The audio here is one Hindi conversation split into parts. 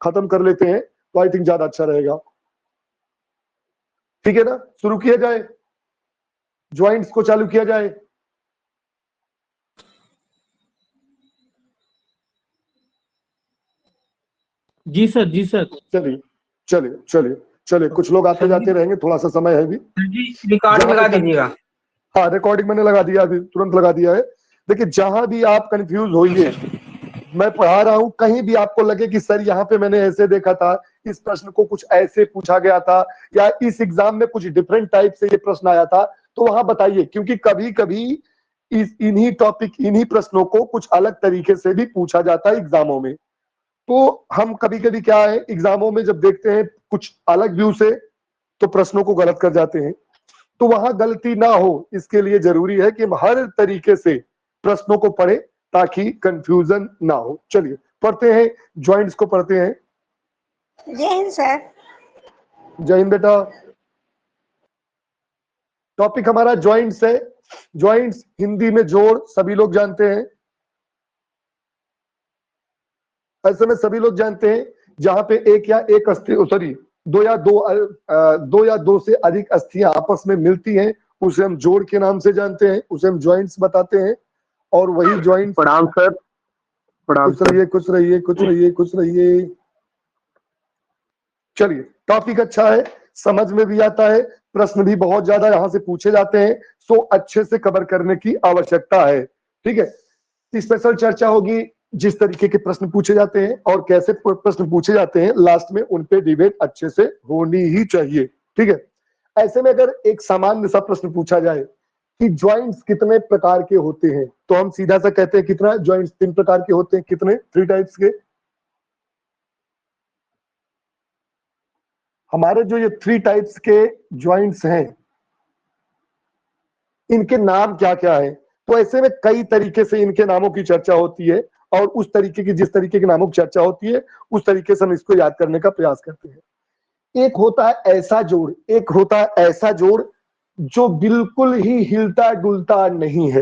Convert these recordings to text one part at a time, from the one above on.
खत्म कर लेते हैं तो आई थिंक ज्यादा अच्छा रहेगा। ठीक है ना, शुरू किया जाए, ज्वाइंट्स को चालू किया जाए। जी सर, जी सर। चलिए चलिए चलिए चलिए, कुछ लोग आते जाते रहेंगे, थोड़ा सा समय है भी। जी, रिकॉर्डिंग लगा दीजिएगा। हाँ, रिकॉर्डिंग मैंने लगा दिया, अभी तुरंत लगा दिया है। देखिए, जहां भी आप कंफ्यूज होइए, मैं पढ़ा रहा हूं, कहीं भी आपको लगे कि सर यहाँ पे मैंने ऐसे देखा था, इस प्रश्न को कुछ ऐसे पूछा गया था, या इस एग्जाम में कुछ डिफरेंट टाइप से ये प्रश्न आया था, तो वहां बताइए, क्योंकि कभी कभी इन्हीं टॉपिक, इन्हीं प्रश्नों को कुछ अलग तरीके से भी पूछा जाता है एग्जामों में। तो हम कभी कभी क्या है, एग्जामों में जब देखते हैं कुछ अलग व्यू से, तो प्रश्नों को गलत कर जाते हैं। तो वहां गलती ना हो, इसके लिए जरूरी है कि हम हर तरीके से प्रश्नों को पढ़ें ताकि कंफ्यूजन ना हो। चलिए पढ़ते हैं, ज्वाइंट्स को पढ़ते हैं। जय हिंद सर। जय हिंद बेटा। टॉपिक हमारा ज्वाइंट्स है। ज्वाइंट्स हिंदी में जोड़, सभी लोग जानते हैं, ऐसे में सभी लोग जानते हैं, जहां पे एक या एक अस्थि, सॉरी, दो या दो से अधिक अस्थियां आपस में मिलती हैं, उसे हम जोड़ के नाम से जानते हैं, उसे हम ज्वाइंट्स बताते हैं। और वही ज्वाइंट, प्रणाम सर। प्रणाम खुश रहिए, खुश रहिए, खुश रहिए, खुश रहिए। चलिए, टॉपिक अच्छा है, समझ में भी आता है, प्रश्न भी बहुत ज्यादा यहां से पूछे जाते हैं, सो अच्छे से कवर करने की आवश्यकता है। ठीक है, स्पेशल चर्चा होगी, जिस तरीके के प्रश्न पूछे जाते हैं और कैसे प्रश्न पूछे जाते हैं, लास्ट में उन पे डिबेट अच्छे से होनी ही चाहिए। ठीक है, ऐसे में अगर एक सामान्य सा प्रश्न पूछा जाए कि ज्वाइंट्स कितने प्रकार के होते हैं, तो हम सीधा सा कहते हैं कितना ज्वाइंट्स 3 प्रकार के होते हैं। कितने? 3 टाइप्स के। हमारे जो ये 3 टाइप्स के ज्वाइंट्स हैं, इनके नाम क्या क्या है? तो ऐसे में कई तरीके से इनके नामों की चर्चा होती है, और उस तरीके की, जिस तरीके के नामों की चर्चा होती है, उस तरीके से हम इसको याद करने का प्रयास करते हैं। एक होता है ऐसा जोड़, एक होता है ऐसा जोड़ जो बिल्कुल ही हिलता डुलता नहीं है,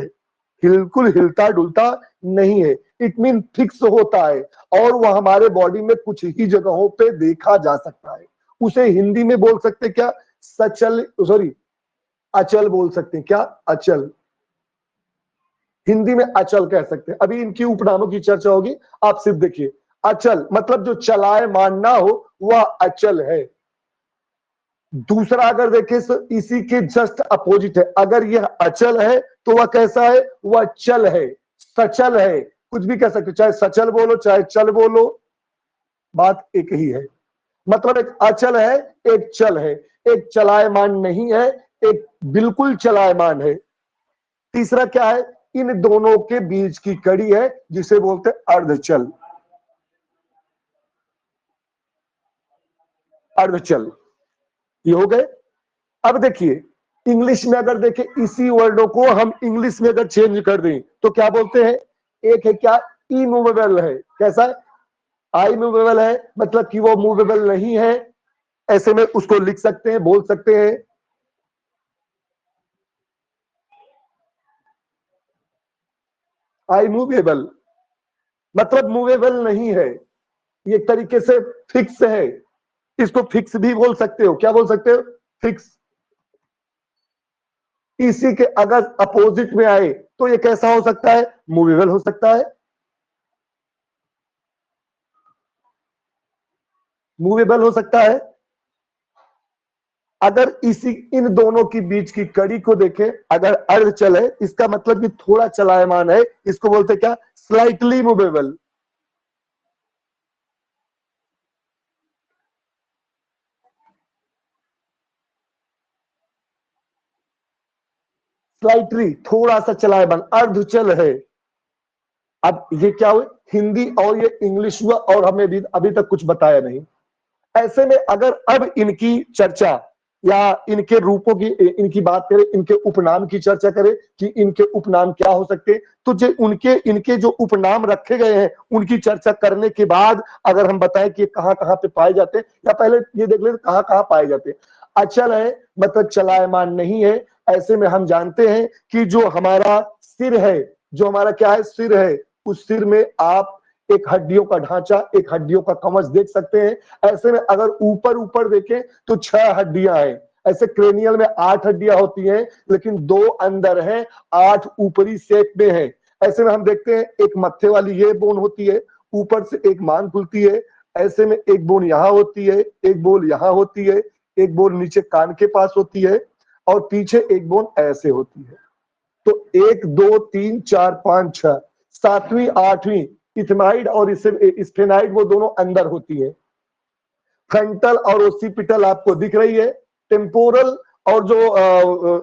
बिल्कुल हिलता डुलता नहीं है, इट मीन फिक्स होता है, और वह हमारे बॉडी में कुछ ही जगहों पे देखा जा सकता है। उसे हिंदी में बोल सकते हैं क्या? सचल, सॉरी, अचल बोल सकते हैं। क्या? अचल, हिंदी में अचल कह सकते हैं। अभी इनकी उपनामों की चर्चा होगी, आप सिर्फ देखिए। अचल मतलब जो चलायमान ना हो, वह अचल है। दूसरा अगर देखें तो इसी के जस्ट अपोजिट है, अगर यह अचल है तो वह कैसा है? वह चल है, सचल है, कुछ भी कह सकते, चाहे सचल बोलो चाहे चल बोलो, बात एक ही है। मतलब एक अचल है, एक चल है, एक चलायमान नहीं है, एक बिल्कुल चलायमान है। तीसरा क्या है? इन दोनों के बीच की कड़ी है, जिसे बोलते हैं अर्धचल। अर्धचल, ये हो गए। अब देखिए, इंग्लिश में अगर देखें, इसी वर्डों को हम इंग्लिश में अगर चेंज कर दें तो क्या बोलते हैं? एक है क्या? इमूवेबल है। कैसा है? आई मूवेबल है, मतलब कि वो मूवेबल नहीं है, ऐसे में उसको लिख सकते हैं, बोल सकते हैं। आई मूवेबल मतलब मूवेबल नहीं है, ये एक तरीके से फिक्स है, इसको फिक्स भी बोल सकते हो। क्या बोल सकते हो? फिक्स। इसी के अगर अपोजिट में आए तो ये कैसा हो सकता है? मूवेबल हो सकता है, मूवेबल हो सकता है। अगर इसी, इन दोनों के बीच की कड़ी को देखें, अगर अर्धचल है, इसका मतलब कि थोड़ा चलायमान है, इसको बोलते क्या? Slightly movable. स्लाइटली, थोड़ा सा चलायमान, अर्धचल है। अब ये क्या हुआ? हिंदी और ये इंग्लिश हुआ, और हमें भी अभी तक कुछ बताया नहीं। ऐसे में अगर अब इनकी चर्चा या इनके रूपों की, इनकी बात करें, इनके उपनाम की चर्चा करें कि इनके उपनाम क्या हो सकते हैं, तो जो इनके जो उपनाम रखे गए हैं, उनकी चर्चा करने के बाद अगर हम बताएं कि कहां कहां पे पाए जाते हैं, या पहले ये देख लेते कहां कहां पाए जाते हैं। अचल है मतलब चलायमान नहीं है। ऐसे में हम जानते हैं कि जो हमारा सिर है, जो हमारा क्या है? सिर है, उस सिर में आप एक हड्डियों का ढांचा, एक हड्डियों का कवच देख सकते हैं। ऐसे में अगर ऊपर ऊपर देखें तो 6 हड्डियां हैं। ऐसे क्रेनियल में 8 हड्डियां होती हैं, लेकिन 2 अंदर हैं, 8 ऊपरी शेप में है। ऐसे में हम देखते हैं एक मत्थे वाली ये बोन होती है, ऊपर से एक मांग खुलती है। ऐसे में एक बोन यहाँ होती है, एक बोन यहाँ होती है, एक बोन नीचे कान के पास होती है और पीछे एक बोन ऐसे होती है। तो 1 2 3 4 5 6 7वीं 8वीं इथेनाइड और स्फेनाइड वो दोनों अंदर होती है। फ्रंटल और ओसिपिटल आपको दिख रही है। टेम्पोरल और जो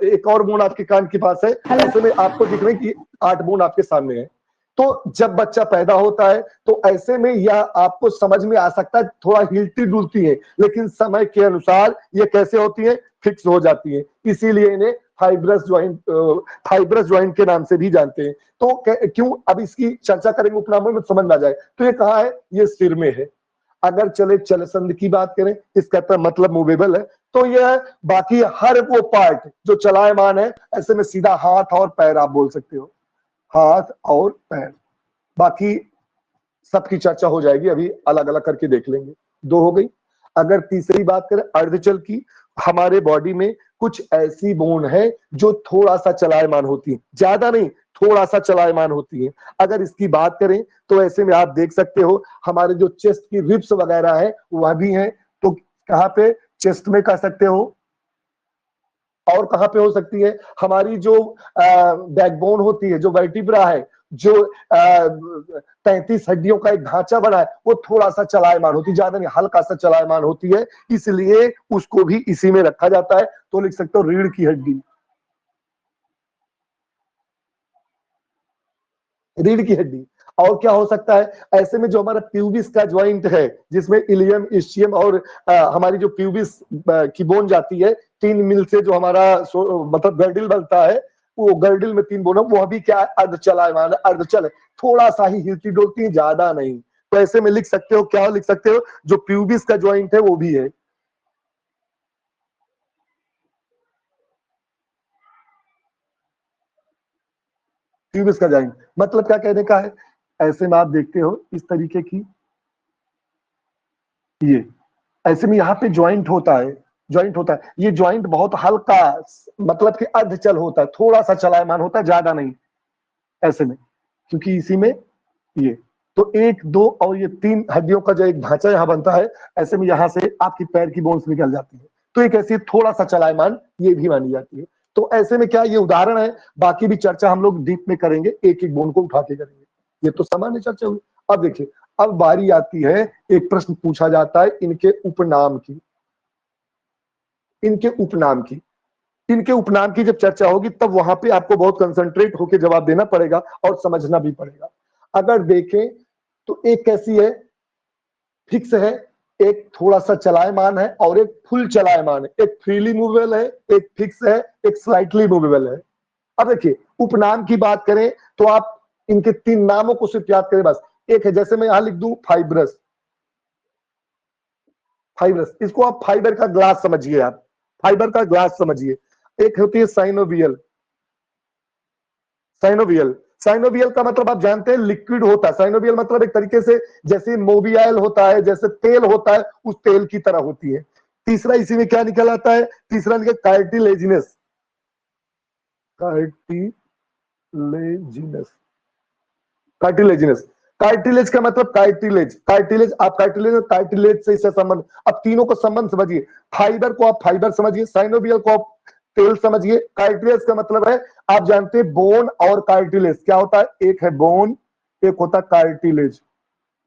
एक और बोन आपके कान के पास है, ऐसे में आपको दिख रही है कि 8 बोन आपके सामने है। तो जब बच्चा पैदा होता है तो ऐसे में यह आपको समझ में आ सकता है, थोड़ा हिलती डुलती है, लेकिन समय के अनुसार ये कैसे होती है, फिक्स हो जाती है। इसीलिए इन्हें फाइब्रस ज्वाइंट के नाम से भी जानते हैं। तो क्यों, अब इसकी चर्चा करेंगे उपनामों में समझ में आ जाए। तो ये कहाँ है, ये सिर में है। अगर चले चलसंध की बात करें, इसका मतलब मूवेबल है, तो यह बाकी हर वो पार्ट जो चलायमान है, ऐसे में सीधा हाथ और पैर आप बोल सकते हो, हाथ और पैर। बाकी सबकी चर्चा हो जाएगी, अभी अलग अलग करके देख लेंगे। 2 हो गई। अगर तीसरी बात करें अर्धचल की, हमारे बॉडी में कुछ ऐसी बोन है जो थोड़ा सा चलायमान होती है, ज्यादा नहीं, थोड़ा सा चलायमान होती है। अगर इसकी बात करें तो ऐसे में आप देख सकते हो हमारे जो चेस्ट की रिब्स वगैरह है वह भी है। तो कहाँ पे, चेस्ट में कह सकते हो, और कहां पे हो सकती है, हमारी जो बैकबोन होती है, जो वर्टिब्रा है, जो 33 हड्डियों का एक ढांचा बना है, वो थोड़ा सा चलायमान होती है, ज्यादा नहीं, हल्का सा चलायमान होती है, इसलिए उसको भी इसी में रखा जाता है। तो लिख सकते हो रीढ़ की हड्डी, रीढ़ की हड्डी। और क्या हो सकता है, ऐसे में जो हमारा प्यूबिस का ज्वाइंट है, जिसमें इलियम, इस्चियम और हमारी जो प्यूबिस की बोन जाती है 3 मिल से, जो हमारा मतलब गर्डिल बनता है, वो गर्डिल में 3 बोन है, वो भी क्या है, अर्धचलायमान है, अर्धचल है, थोड़ा सा ही हिलती डुलती है, ज्यादा नहीं। तो ऐसे में लिख सकते हो, क्या लिख सकते हो, जो प्यूबिस का ज्वाइंट है वो भी है। प्यूबिस का ज्वाइंट मतलब क्या कहने का है, ऐसे में आप देखते हो इस तरीके की, ये ऐसे में यहाँ पे ज्वाइंट होता है, ज्वाइंट होता है। ये ज्वाइंट बहुत हल्का, मतलब कि अर्धचल होता है, थोड़ा सा चलायमान होता है, ज्यादा नहीं। ऐसे में क्योंकि इसी में ये तो 1 2 और ये 3 हड्डियों का जो एक ढांचा यहाँ बनता है, ऐसे में यहाँ से आपकी पैर की बोन्स निकल जाती है, तो एक ऐसी थोड़ा सा चलायमान ये भी मानी जाती है। तो ऐसे में क्या, ये उदाहरण है, बाकी भी चर्चा हम लोग डीप में करेंगे, एक एक बोन को उठा के करेंगे। ये तो सामान्य चर्चा हुई। अब देखिए, अब बारी आती है, एक प्रश्न पूछा जाता है इनके उपनाम की। इनके उपनाम की, इनके उपनाम की जब चर्चा होगी तब वहां पे आपको बहुत कंसंट्रेट होकर जवाब देना पड़ेगा और समझना भी पड़ेगा। अगर देखें तो एक कैसी है, फिक्स है, एक थोड़ा सा चलायमान है और एक फुल चलायमान है। एक फ्रीली मूवेबल है, एक फिक्स है, एक स्लाइटली मूवेबल है। अब देखिए, उपनाम की बात करें तो आप इनके 3 नामों को सिर्फ याद करें बस। एक है, जैसे मैं यहां लिख दूं फाइब्रस, फाइब्रस, इसको आप फाइबर का ग्लास समझिए, आप फाइबर का ग्लास समझिए। एक होती है साइनोवियल, साइनोवियल, साइनोवियल का मतलब आप जानते हैं लिक्विड होता है। साइनोवियल मतलब एक तरीके से जैसे मोबियाइल होता है, जैसे तेल होता है, उस तेल की तरह होती है। तीसरा इसी में क्या निकल आता है, तीसरा निकल कार्टिलेजिनस, कार्टिलेजिनस, कार्टिलेजिनस। कार्टिलेज का मतलब कार्टिलेज, कार्टिलेज, आप कार्टिलेज, कार्टिलेज से इससे संबंध। अब तीनों को संबंध समझिए, फाइबर को आप फाइबर समझिए, साइनोवियल को आप तेल समझिए। कार्टिलेज का मतलब है, आप जानते हैं बोन और कार्टिलेज क्या होता है, एक है बोन, एक होता है कार्टिलेज,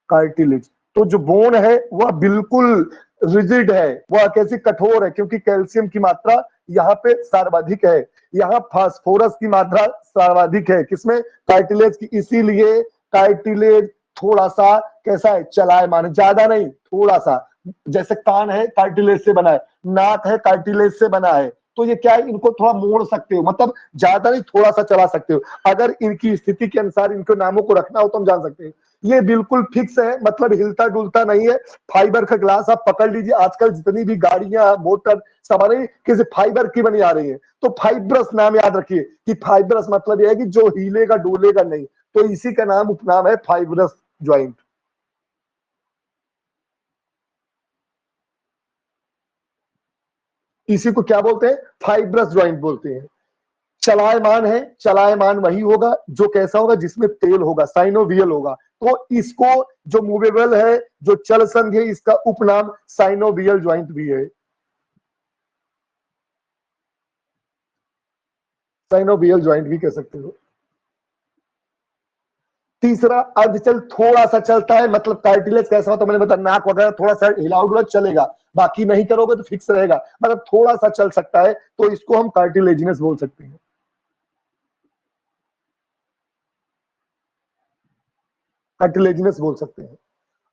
कार्टिलेज। तो जो बोन है वह बिल्कुल रिजिड है, वह कैसी कठोर है, क्योंकि कैल्शियम की मात्रा यहाँ पे सर्वाधिक है, यहाँ फास्फोरस की मात्रा सर्वाधिक है, किसमें, कार्टिलेज की। इसीलिए कार्टिलेज थोड़ा सा कैसा है, चलायमान, ज्यादा नहीं, थोड़ा सा। जैसे कान है कार्टिलेज से बना है, नाक है कार्टिलेज से बना है, तो ये क्या है, इनको थोड़ा मोड़ सकते हो, मतलब ज्यादा नहीं, थोड़ा सा चला सकते हो। अगर इनकी स्थिति के अनुसार इनके नामों को रखना हो तो हम जान सकते हैं। ये बिल्कुल फिक्स है, मतलब हिलता डुलता नहीं है। फाइबर का ग्लास आप पकड़ लीजिए, आजकल जितनी भी गाड़ियां, मोटर सवारी किसी फाइबर की बनी आ रही है, तो फाइब्रस नाम याद रखिए कि फाइब्रस मतलब यह है कि जो हिलेगा डुलेगा नहीं। तो इसी का नाम, उपनाम है फाइब्रस ज्वाइंट। इसी को क्या बोलते हैं? फाइब्रस ज्वाइंट बोलते हैं। चलायमान है, चलायमान वही होगा जो कैसा होगा? जिसमें तेल होगा, साइनोवियल होगा। तो इसको जो मूवेबल है, जो चल संधि है, इसका उपनाम साइनोवियल ज्वाइंट भी है। साइनोवियल ज्वाइंट भी कह सकते हो। तीसरा, अर्धचल थोड़ा सा चलता है, मतलब कार्टिलेज कैसा होता है मैंने बताया, नाक वगैरह थोड़ा सा हिलाओ चलेगा, बाकी नहीं करोगे तो फिक्स रहेगा, मतलब थोड़ा सा चल सकता है, तो इसको हम कार्टिलेजिनस बोल सकते हैं। कार्टिलेजिनस बोल सकते हैं।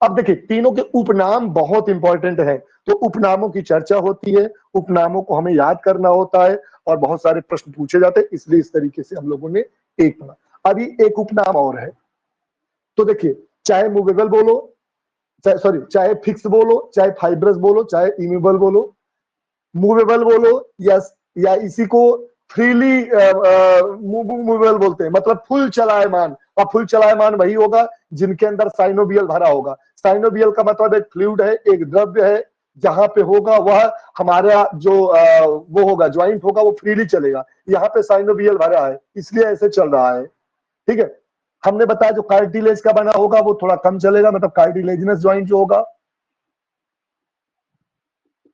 अब देखिए, तीनों के उपनाम बहुत इंपॉर्टेंट है, तो उपनामों की चर्चा होती है, उपनामों को हमें याद करना होता है और बहुत सारे प्रश्न पूछे जाते हैं, इसलिए इस तरीके से हम लोगों ने एक पढ़ा। अभी एक उपनाम और है, तो देखिए, चाहे मूवेबल बोलो, चाहे फिक्स बोलो, चाहे फाइब्रस बोलो, चाहे इमूवेबल बोलो, मूवेबल बोलो या इसी को फ्रीली मूवेबल बोलते हैं, मतलब फुल चलायमान। और फुल चलायमान वही होगा जिनके अंदर साइनोवियल भरा होगा। साइनोवियल का मतलब एक फ्लूइड है, एक द्रव्य है, जहां पे होगा वह हमारा जो वो होगा, ज्वाइंट होगा, वो फ्रीली चलेगा। यहाँ पे साइनोवियल भरा है, इसलिए ऐसे चल रहा है। ठीक है, हमने बताया जो कार्टिलेज का बना होगा वो थोड़ा कम चलेगा, मतलब कार्टिलेजिनस ज्वाइंट जो होगा,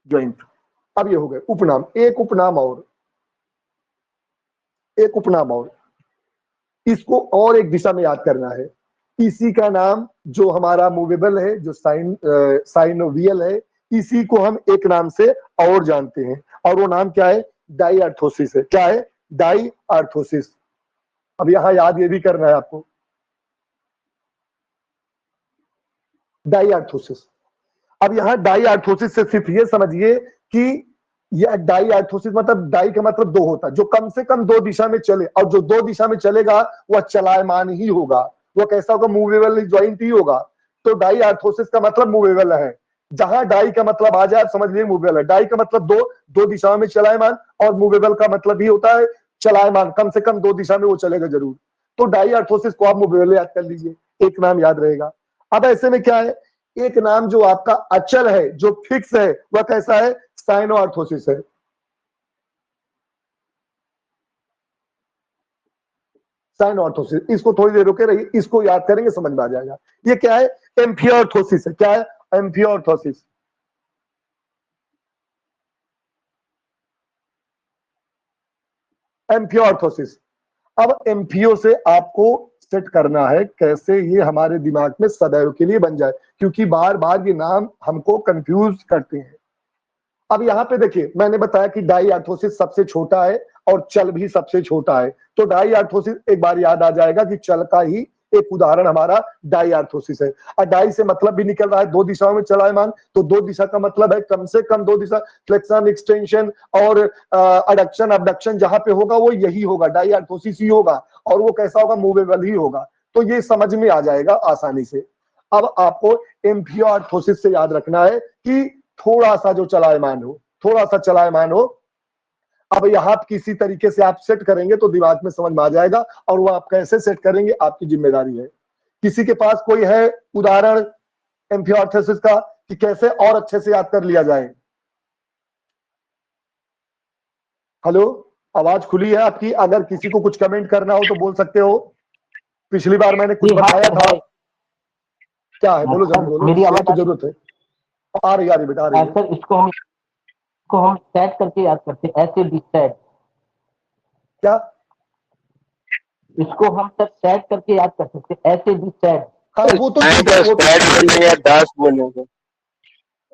ज्वाइंट। अब ये हो गए उपनाम। एक उपनाम और, एक उपनाम और, इसको और एक दिशा में याद करना है। इसी का नाम जो हमारा मूवेबल है, जो साइनोवियल है, इसी को हम एक नाम से और जानते हैं, और वो नाम क्या है? डाईआर्थोसिस है। क्या है? डाईआर्थोसिस। अब यहां याद ये भी करना है आपको, डाईआर्थोसिस। अब यहां डाईआर्थोसिस से सिर्फ ये समझिए कि यह डाईआर्थोसिस मतलब डाई का मतलब दो होता है, जो कम से कम दो दिशा में चले, और जो दो दिशा में चलेगा वह चलायमान ही होगा। वह कैसा होगा? मूवेबल ज्वाइंट ही होगा। तो डाईआर्थोसिस का मतलब मूवेबल है। जहां डाई का मतलब आ जाए समझ लीजिए मूवेबल है। डाई का मतलब दो, दो दिशाओं में चलायमान, और मूवेबल का मतलब ही होता है चलायमान, कम से कम दो दिशा में वो चलेगा जरूर। तो डाईआर्थोसिस को आप मूवेबल याद कर लीजिए, एक नाम याद रहेगा। अब ऐसे में क्या है? एक नाम जो आपका अचल है, जो फिक्स है, वह कैसा है? साइनोआर्थोसिस है। साइनोआर्थोसिस, इसको थोड़ी देर रुके रहिए, इसको याद करेंगे समझ में आ जाएगा। ये क्या है? एम्फियोआर्थोसिस है। क्या है? एम्फियोआर्थोसिस। एम्फियोआर्थोसिस। अब एम्फियो से आपको सेट करना है कैसे ये हमारे दिमाग में सदैव के लिए बन जाए, क्योंकि बार बार ये नाम हमको कंफ्यूज करते हैं। अब यहाँ पे देखिए, मैंने बताया कि डाईआर्थोसिस सबसे छोटा है और चल भी सबसे छोटा है। तो डाईआर्थोसिस एक बार याद आ जाएगा कि चल का ही एक उदाहरण हमारा डाईआर्थोसिस है। और डाई से मतलब भी निकल रहा है दो दिशाओं में चलायमान, तो दो दिशा का मतलब है कम से कम दो दिशा, फ्लेक्शन, एक्सटेंशन और अडक्शन, अबडक्शन जहां पे होगा वो यही होगा, डाईआर्थोसिस ही होगा, और वो कैसा होगा? मूवेबल ही होगा। तो ये समझ में आ जाएगा आसानी से। अब आपको एम्फियोआर्थोसिस से याद रखना है कि थोड़ा सा जो चलायमान हो, थोड़ा सा चलायमान हो। अब यहां किसी तरीके से आप सेट करेंगे तो दिमाग में समझ में आ जाएगा, और वो आप कैसे सेट करेंगे आपकी जिम्मेदारी है। किसी के पास कोई है उदाहरण एम्फियोआर्थोसिस का कि कैसे और अच्छे से याद कर लिया जाए? हेलो, आवाज खुली है आपकी, अगर किसी को कुछ कमेंट करना हो तो बोल सकते हो। पिछली बार मैंने कुछ बताया था। क्या है? बोलो जल्दी बोलो, मेरी आवाज तो जरूरत है। आ रही बेटा, आ रही है। सर, इसको हम सेट करके याद करते हैं, ऐसे भी सेट। क्या? इसको हम सब सेट करके याद कर सकते हैं, ऐसे भी सेट। हाँ, वो तो ठीक है, वो तो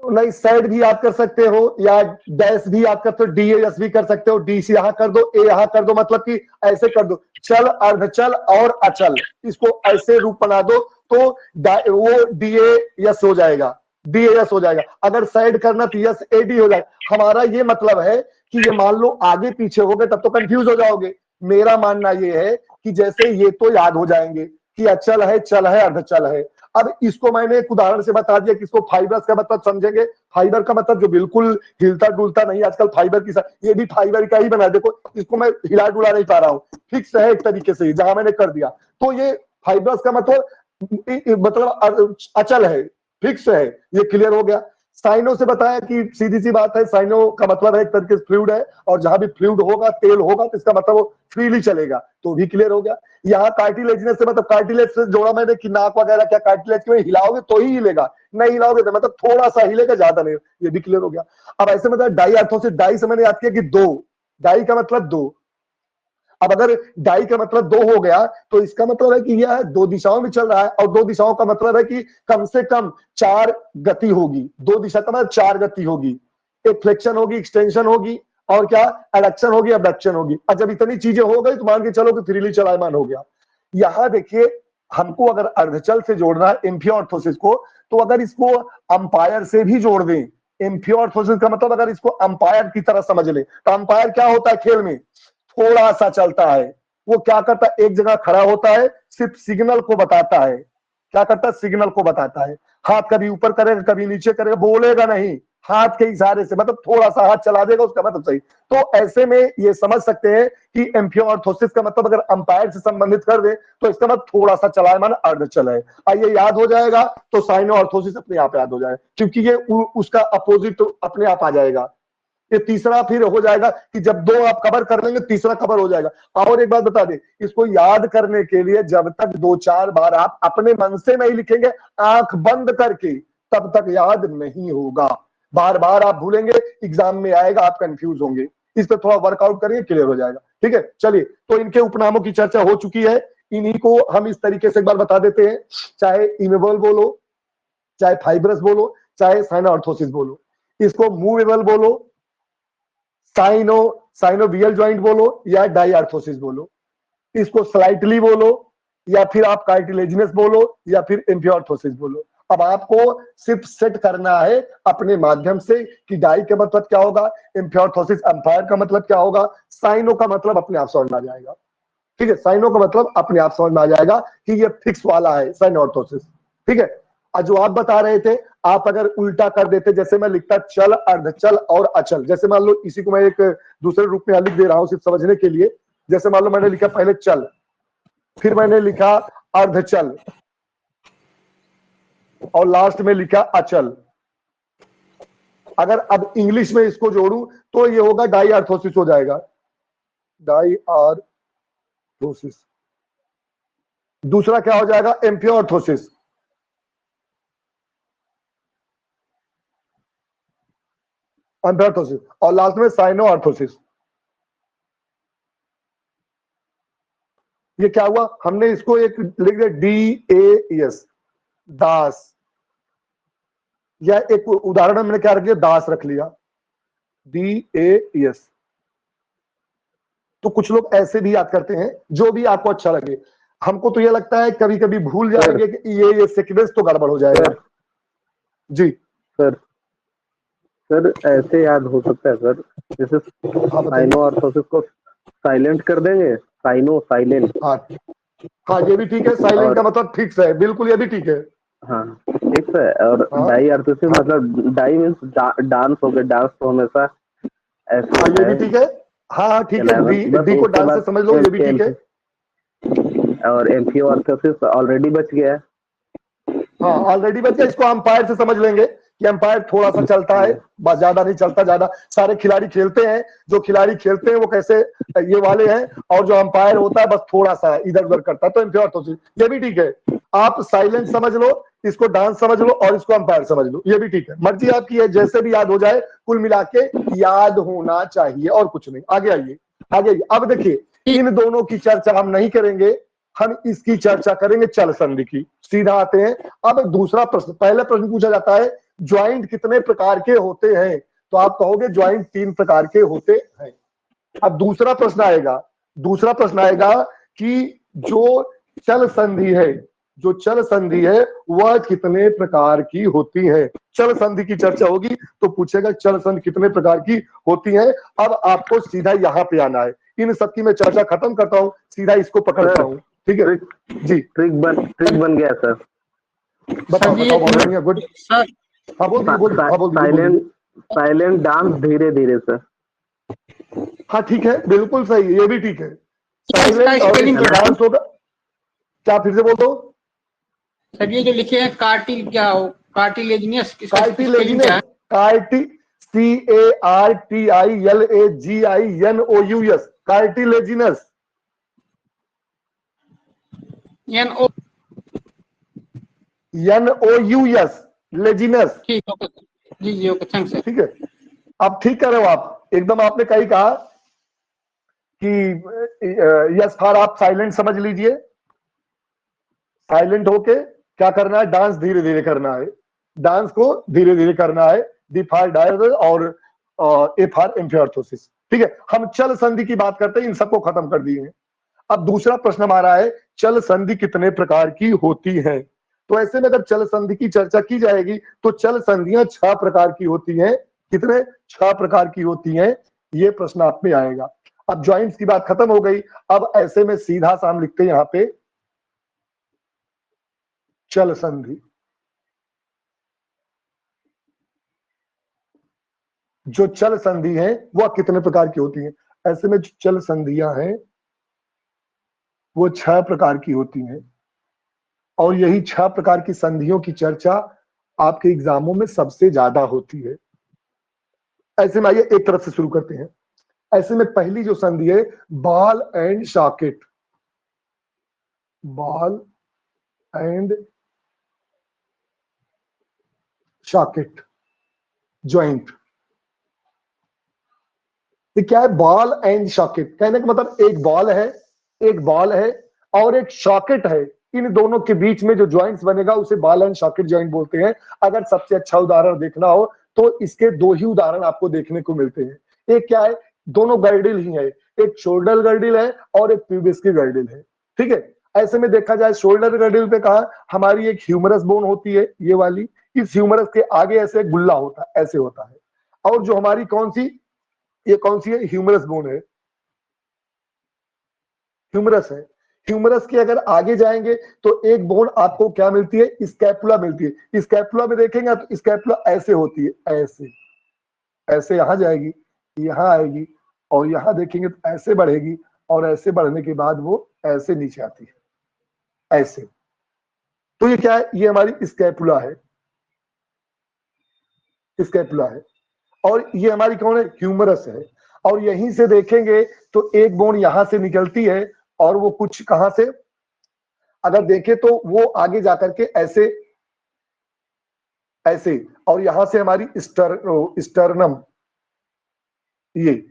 नहीं, साइड भी याद कर सकते हो या डैश भी याद कर सकते हो, DAS भी कर सकते हो, डी से यहां कर दो, ए यहां कर दो, मतलब कि ऐसे कर दो, चल, अर्धचल और अचल, इसको ऐसे रूप बना दो तो वो DAS हो जाएगा, DAS हो जाएगा। अगर साइड करना तो SAD हो जाएगा। हमारा ये मतलब है कि ये मान लो आगे पीछे हो गए तब तो कंफ्यूज हो जाओगे। मेरा मानना ये है कि जैसे ये तो याद हो जाएंगे कि अचल है, चल है, अर्धचल है। अब इसको मैंने एक उदाहरण से बता दिया कि इसको फाइबर्स का मतलब समझेंगे। फाइबर का मतलब जो बिल्कुल हिलता डुलता नहीं, आजकल फाइबर की ये भी फाइबर का ही बना। देखो, इसको मैं हिला डुला नहीं पा रहा हूँ, फिक्स है एक तरीके से, जहां मैंने कर दिया। तो ये फाइबर्स का मतलब अचल है, फिक्स है, ये क्लियर हो गया। साइनो से बताया कि सीधी सी बात है, साइनो का मतलब है एक तरीके से फ्लूइड है, और जहां भी फ्लूइड होगा, तेल होगा, तो इसका मतलब वो फ्रीली चलेगा, तो भी क्लियर हो गया। यहाँ कार्टिलेजिनस से मतलब कार्टिलेज से जोड़ा मैंने कि नाक वगैरह, क्या कार्टिलेज में हिलाओगे तो ही हिलेगा, नहीं हिलाओगे तो मतलब थोड़ा सा हिलेगा, ज्यादा नहीं, ये भी क्लियर हो गया। अब ऐसे मतलब डाई आर्थोसिस, डाई से मैंने याद किया कि दो, डाई का मतलब दो। अब अगर डाई का मतलब दो हो गया तो इसका मतलब है कि यह दो दिशाओं में चल रहा है, और दो दिशाओं का मतलब है कि कम से कम 4 गति होगी, दो दिशा का मतलब 4 गति होगी, एक फ्लेक्शन होगी, एक्सटेंशन होगी, और क्या एडक्शन होगी, अबडक्शन होगी। और जब इतनी चीजें हो गई तो मान के चलो कि फ्रीली चलायमान हो गया। यहां देखिए, हमको अगर अर्धचल से जोड़ना है एम्फियोऑर्थोसिस को, तो अगर इसको अंपायर से भी जोड़ दें, एम्फियोऑर्थोसिस का मतलब अगर इसको अंपायर की तरह समझ ले, तो अंपायर क्या होता है खेल में, थोड़ा सा चलता है, वो क्या करता है, एक जगह खड़ा होता है, सिर्फ सिग्नल को बताता है, क्या करता है, सिग्नल को बताता है, हाथ कभी ऊपर करेगा कभी नीचे करेगा, बोलेगा नहीं, हाथ के इशारे से, मतलब थोड़ा सा हाथ चला देगा, उसका मतलब सही। तो ऐसे में ये समझ सकते हैं कि एम्फियोऑर्थोसिस का मतलब अगर अंपायर से संबंधित कर दे तो इसका मतलब थोड़ा सा चलायमान अर्धचल है। ये याद हो जाएगा तो साइनोऑर्थोसिस अपने आप याद हो जाएगा, क्योंकि ये उसका अपोजिट अपने आप आ जाएगा। ये तीसरा फिर हो जाएगा कि जब दो आप कवर कर लेंगे, तीसरा कवर हो जाएगा। और एक बात बता दें, इसको याद करने के लिए जब तक 2-4 बार आप अपने मन से नहीं लिखेंगे, आंख बंद करके, तब तक याद नहीं होगा। बार बार आप भूलेंगे, एग्जाम में आएगा, आप कंफ्यूज होंगे। इस पर थोड़ा वर्कआउट करिए, क्लियर हो जाएगा। ठीक है, चलिए, तो इनके उपनामों की चर्चा हो चुकी है। इन्हीं को हम इस तरीके से एक बार बता देते हैं, चाहे इमेबल बोलो, चाहे फाइब्रस बोलो, चाहे साइनोऑर्थोसिस बोलो, इसको मूवेबल बोलो, साइनोवियल ज्वाइंट बोलो, या डाइआर्थोसिस बोलो, इसको स्लाइटली बोलो, या फिर आप कार्टिलेजिनस बोलो, या फिर एम्फियोऑर्थोसिस बोलो। अब आपको सिर्फ सेट करना है अपने माध्यम से कि डाई का मतलब क्या होगा, एम्फियोऑर्थोसिस अंपायर का मतलब क्या होगा, साइनो का मतलब अपने आप समझ में आ जाएगा। ठीक है, साइनो का मतलब अपने आप समझ में आ जाएगा कि ये फिक्स वाला है साइनोऑर्थोसिस। ठीक है, और जो आप बता रहे थे, आप अगर उल्टा कर देते, जैसे मैं लिखता चल, अर्धचल और अचल, जैसे मान लो इसी को मैं एक दूसरे रूप में लिख दे रहा हूं सिर्फ समझने के लिए। जैसे मान लो मैंने लिखा पहले चल, फिर मैंने लिखा अर्धचल, और लास्ट में लिखा अचल। अगर अब इंग्लिश में इसको जोड़ूं तो ये होगा डाइआर्थोसिस हो जाएगा, डाइआर्थोसिस। दूसरा क्या हो जाएगा, एम्फियोऑर्थोसिस। एम्फियोऑर्थोसिस, और लास्ट में साइनोऑर्थोसिस। ये क्या हुआ, हमने इसको एक लिख दिया DAS, दास, या एक उदाहरण हमने क्या रख दिया, दास रख लिया, DAS। तो कुछ लोग ऐसे भी याद करते हैं, जो भी आपको अच्छा लगे। हमको तो ये लगता है कभी कभी भूल जाएंगे कि ये सीक्वेंस तो गड़बड़ हो जाएगा। जी सर ऐसे याद हो सकता है सर, जैसे साइनोऑर्थोसिस को साइलेंट कर देंगे, साइनो साइलेंट। हाँ ये भी ठीक है, साइलेंट का मतलब फिक्स है, बिल्कुल ये भी ठीक है। हाँ ठीक है, और डाइआर्थोसिस मतलब डाई मींस डांस हो गया, डांस तो हमेशा ऐसे ये भी ठीक है। हाँ ठीक है, डी को डांस से समझ लो, ये भी ठीक है। और एम्फियोऑर्थोसिस ऑलरेडी बच गया है। हाँ ऑलरेडी बच गया, इसको अंपायर से समझ लेंगे कि अंपायर थोड़ा सा चलता है, बस ज्यादा नहीं चलता। ज्यादा सारे खिलाड़ी खेलते हैं, जो खिलाड़ी खेलते हैं वो कैसे ये वाले हैं, और जो अंपायर होता है बस थोड़ा सा इधर उधर करता है, तो एम्फियोऑर्थोसिस ये भी ठीक है। आप साइलेंट समझ लो, इसको डांस समझ लो, और इसको अंपायर समझ लो, ये भी ठीक है। मर्जी आपकी है, जैसे भी याद हो जाए, कुल मिला के याद होना चाहिए, और कुछ नहीं। आगे आइए, आगे आइए। अब देखिए, इन दोनों की चर्चा हम नहीं करेंगे, हम इसकी चर्चा करेंगे चल संधि की। सीधा आते हैं अब दूसरा प्रश्न। पहले प्रश्न पूछा जाता है ज्वाइंट कितने प्रकार के होते हैं, तो आप कहोगे ज्वाइंट 3 प्रकार के होते हैं। अब दूसरा प्रश्न आएगा, दूसरा प्रश्न आएगा कि जो चल संधि है, जो चल संधि है वह कितने प्रकार की होती है। चल संधि की चर्चा होगी तो पूछेगा चल संधि कितने प्रकार की होती है। अब आपको सीधा यहाँ पे आना है, इन सबकी मैं चर्चा खत्म करता हूँ, सीधा इसको पकड़ता हूँ। ठीक है जी, ट्रिक बन गया सर। बताओ बताओ, बहुत गुड। हाँ बोल, साइलेंट डांस धीरे धीरे सर। हाँ ठीक है, बिल्कुल सही, ये भी ठीक है। साइलेंट और डांस होगा, क्या फिर से बोल दो सर। ये जो लिखे हैं कार्टिल, क्या हो कार्टिलेजिनियस, कार्टिलेजिनस, कार्टी, CARTILAGINOUS, कार्टिलेजिनस, NO, NOUS, लेजिनस। ठीक, ओके जी, ओके, थैंक्स सर। ठीक है, अब ठीक कर रहे हो आप एकदम। आपने कहीं कहा कि यस फार, आप साइलेंट समझ लीजिए। साइलेंट होके क्या करना है, डांस धीरे धीरे करना है, डांस को धीरे धीरे करना है। डी फार डायस और ए फार एम्फियोर्थोसिस। ठीक है, हम चल संधि की बात करते हैं, इन सबको खत्म कर दिए हैं। अब दूसरा प्रश्न हमारा है, चल संधि कितने प्रकार की होती है? तो ऐसे में अगर चल संधि की चर्चा की जाएगी तो चल संधियां 6 प्रकार की होती हैं। कितने? 6 प्रकार की होती हैं, ये प्रश्न आप में आएगा। अब ज्वाइंट्स की बात खत्म हो गई। अब ऐसे में सीधा सा हम लिखते हैं यहां पे चल संधि। जो चल संधि है वह कितने प्रकार की होती है? ऐसे में जो चल संधियां हैं वो 6 प्रकार की होती हैं, और यही 6 प्रकार की संधियों की चर्चा आपके एग्जामों में सबसे ज्यादा होती है। ऐसे में आइए एक तरफ से शुरू करते हैं। ऐसे में पहली जो संधि है, ball and socket. Ball and socket joint. ये क्या है? बॉल एंड सॉकेट कहने का मतलब एक बॉल है, एक बॉल है और एक सॉकेट है। इन दोनों के बीच में जो ज्वाइंट्स बनेगा उसे बॉल एंड सॉकेट ज्वाइंट बोलते हैं। अगर सबसे अच्छा उदाहरण देखना हो तो इसके 2 ही उदाहरण आपको देखने को मिलते हैं। एक क्या है? दोनों गर्डिल ही है, एक शोल्डर गर्डिल है और एक प्यूबिस की गर्डिल है। ठीक है, ऐसे में देखा जाए शोल्डर गर्डिल पे कहा हमारी एक ह्यूमरस बोन होती है, ये वाली। इस ह्यूमरस के आगे ऐसे एक गुल्ला होता है, ऐसे होता है। और जो हमारी कौन सी, ये कौन सी है? ह्यूमरस बोन है, ह्यूमरस है। ह्यूमरस के अगर आगे जाएंगे तो एक बोन आपको क्या मिलती है? स्कैपुला मिलती है। स्कैपुला में देखेंगे तो स्कैपुला ऐसे होती है, ऐसे ऐसे यहां जाएगी, यहां आएगी और यहां देखेंगे तो ऐसे बढ़ेगी और ऐसे बढ़ने के बाद वो ऐसे नीचे आती है, ऐसे। तो ये क्या है? ये हमारी स्कैपुला है, स्कैपुला है। और ये हमारी कौन है? ह्यूमरस है। और यहीं से देखेंगे तो एक बोन यहां से निकलती है और वो कुछ कहां से, अगर देखें तो वो आगे जाकर के ऐसे ऐसे, और यहां से हमारी स्टर्नम, ये।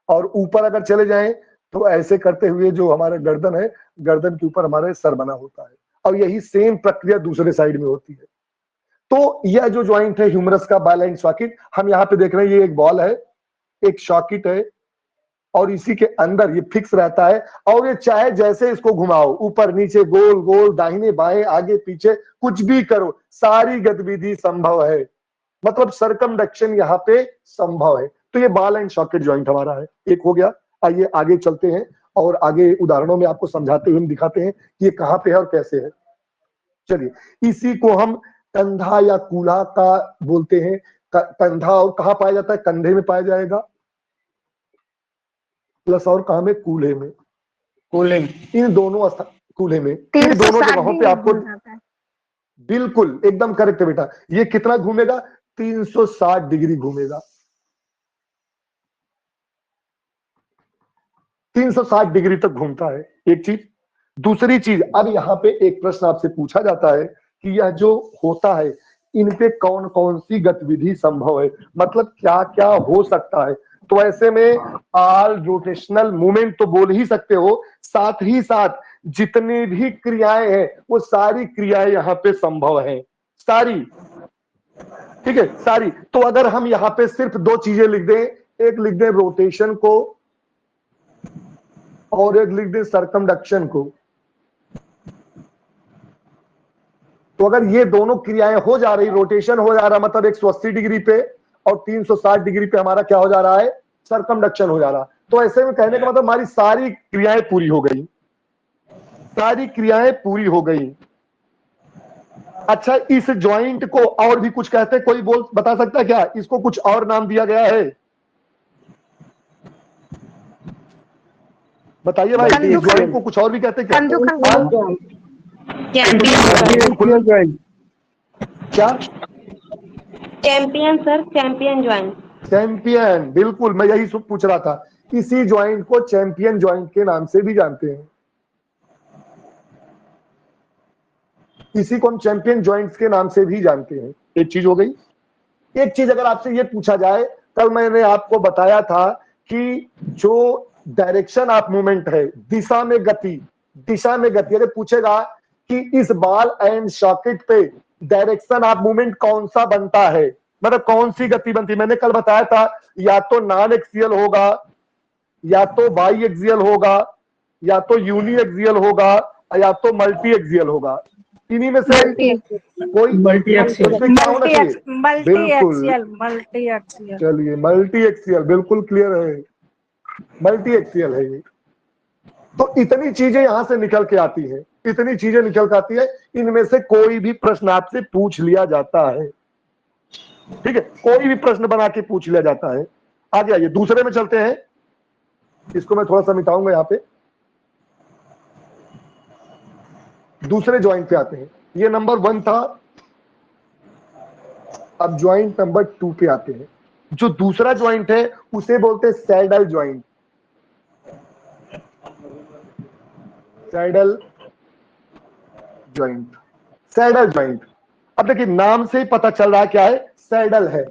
और ऊपर अगर चले जाएं तो ऐसे करते हुए जो हमारा गर्दन है, गर्दन के ऊपर हमारा सर बना होता है। और यही सेम प्रक्रिया दूसरे साइड में होती है। तो यह जो ज्वाइंट है ह्यूमरस का, बॉल एंड सॉकेट, हम यहाँ पे देख रहे हैं ये एक बॉल है, एक सॉकेट है और इसी के अंदर ये फिक्स रहता है। और ये चाहे जैसे इसको घुमाओ, ऊपर नीचे, गोल गोल, दाहिने बाएं, आगे पीछे, कुछ भी करो, सारी गतिविधि संभव है। मतलब सरकमडक्शन यहाँ पे संभव है। तो ये बॉल एंड सॉकेट ज्वाइंट हमारा है, एक हो गया। आइए आगे चलते हैं और आगे उदाहरणों में आपको समझाते हुए हम दिखाते हैं कि ये कहाँ पे है और कैसे है। चलिए, इसी को हम कंधा या कूल्हा का बोलते हैं। कंधा और कहाँ पाया जाता है? कंधे में पाया जाएगा, प्लस और कहाँ में? कूल्हे में। कूल्हे में। इन दोनों कूल्हे में, इन दोनों जगहों पे आपको बिल्कुल एकदम करेक्ट है बेटा। ये कितना घूमेगा? 360 डिग्री घूमेगा, 360 डिग्री तक घूमता है। एक चीज। दूसरी चीज, अब यहाँ पे एक प्रश्न आपसे पूछा जाता है कि यह जो होता है इन पे कौन कौन सी गतिविधि संभव है, मतलब क्या क्या हो सकता है। तो ऐसे में ऑल रोटेशनल मूवमेंट तो बोल ही सकते हो, साथ ही साथ जितनी भी क्रियाएं हैं वो सारी क्रियाएं यहाँ पे संभव हैं, सारी। ठीक है, सारी। तो अगर हम यहाँ पे सिर्फ 2 चीजें लिख दें, एक लिख दें रोटेशन को और एक लिख दें सरकमडक्शन को, तो अगर ये दोनों क्रियाएं हो जा रही, रोटेशन हो जा रहा मतलब 180 डिग्री पे और 360 डिग्री पे हमारा क्या हो जा रहा है? सरकमडक्शन हो जा रहा। तो ऐसे में कहने का मतलब हमारी सारी क्रियाएं पूरी हो गई, सारी क्रियाएं पूरी हो गई। अच्छा, इस ज्वाइंट को और भी कुछ कहते हैं, कोई बोल बता सकता है क्या? इसको कुछ और नाम दिया गया है? बताइए भाई, इस ज्वाइंट को कुछ और भी कहते हैं क्या? क्या? Champion sir, champion joint. Champion, बिल्कुल, मैं यही पूछ रहा था। इसी ज्वाइंट को चैंपियन ज्वाइंट के नाम से भी जानते हैं। इसी को हम चैंपियन ज्वाइंट्स के नाम से भी जानते हैं। एक चीज हो गई। एक चीज अगर आपसे ये पूछा जाए, कल मैंने आपको बताया था कि जो डायरेक्शन ऑफ मूवमेंट है, दिशा में गति, अगर पूछेगा कि इस बॉल एंड सॉकेट पे डायरेक्शन ऑफ मूवमेंट कौन सा बनता है, मतलब कौन सी गति बनती है, मैंने कल बताया था या तो नॉन एक्सियल होगा, या तो बाई एक्सियल होगा, या तो यूनि एक्सियल होगा, या तो मल्टी एक्सियल होगा। इन्हीं में से कोई मल्टी एक्सियल। उसमें क्या होना चाहिए? बिल्कुल, मल्टी एक्सियल। चलिए, मल्टी एक्सियल बिल्कुल क्लियर है, मल्टी एक्सियल है ये। तो इतनी चीजें यहां से निकल के आती है, इतनी चीजें निकल के आती है। इनमें से कोई भी प्रश्न आपसे पूछ लिया जाता है, ठीक है, कोई भी प्रश्न बना के पूछ लिया जाता है। आगे आइए, दूसरे में चलते हैं। इसको मैं थोड़ा सा मिटाऊंगा यहां पे। दूसरे ज्वाइंट पे आते हैं। ये नंबर 1 था, अब ज्वाइंट नंबर 2 पे आते हैं। जो दूसरा ज्वाइंट है उसे बोलते हैं saddle joint. Saddle joint, saddle joint. अब देखिए, नाम से ही पता चल रहा है क्या है, सैडल है।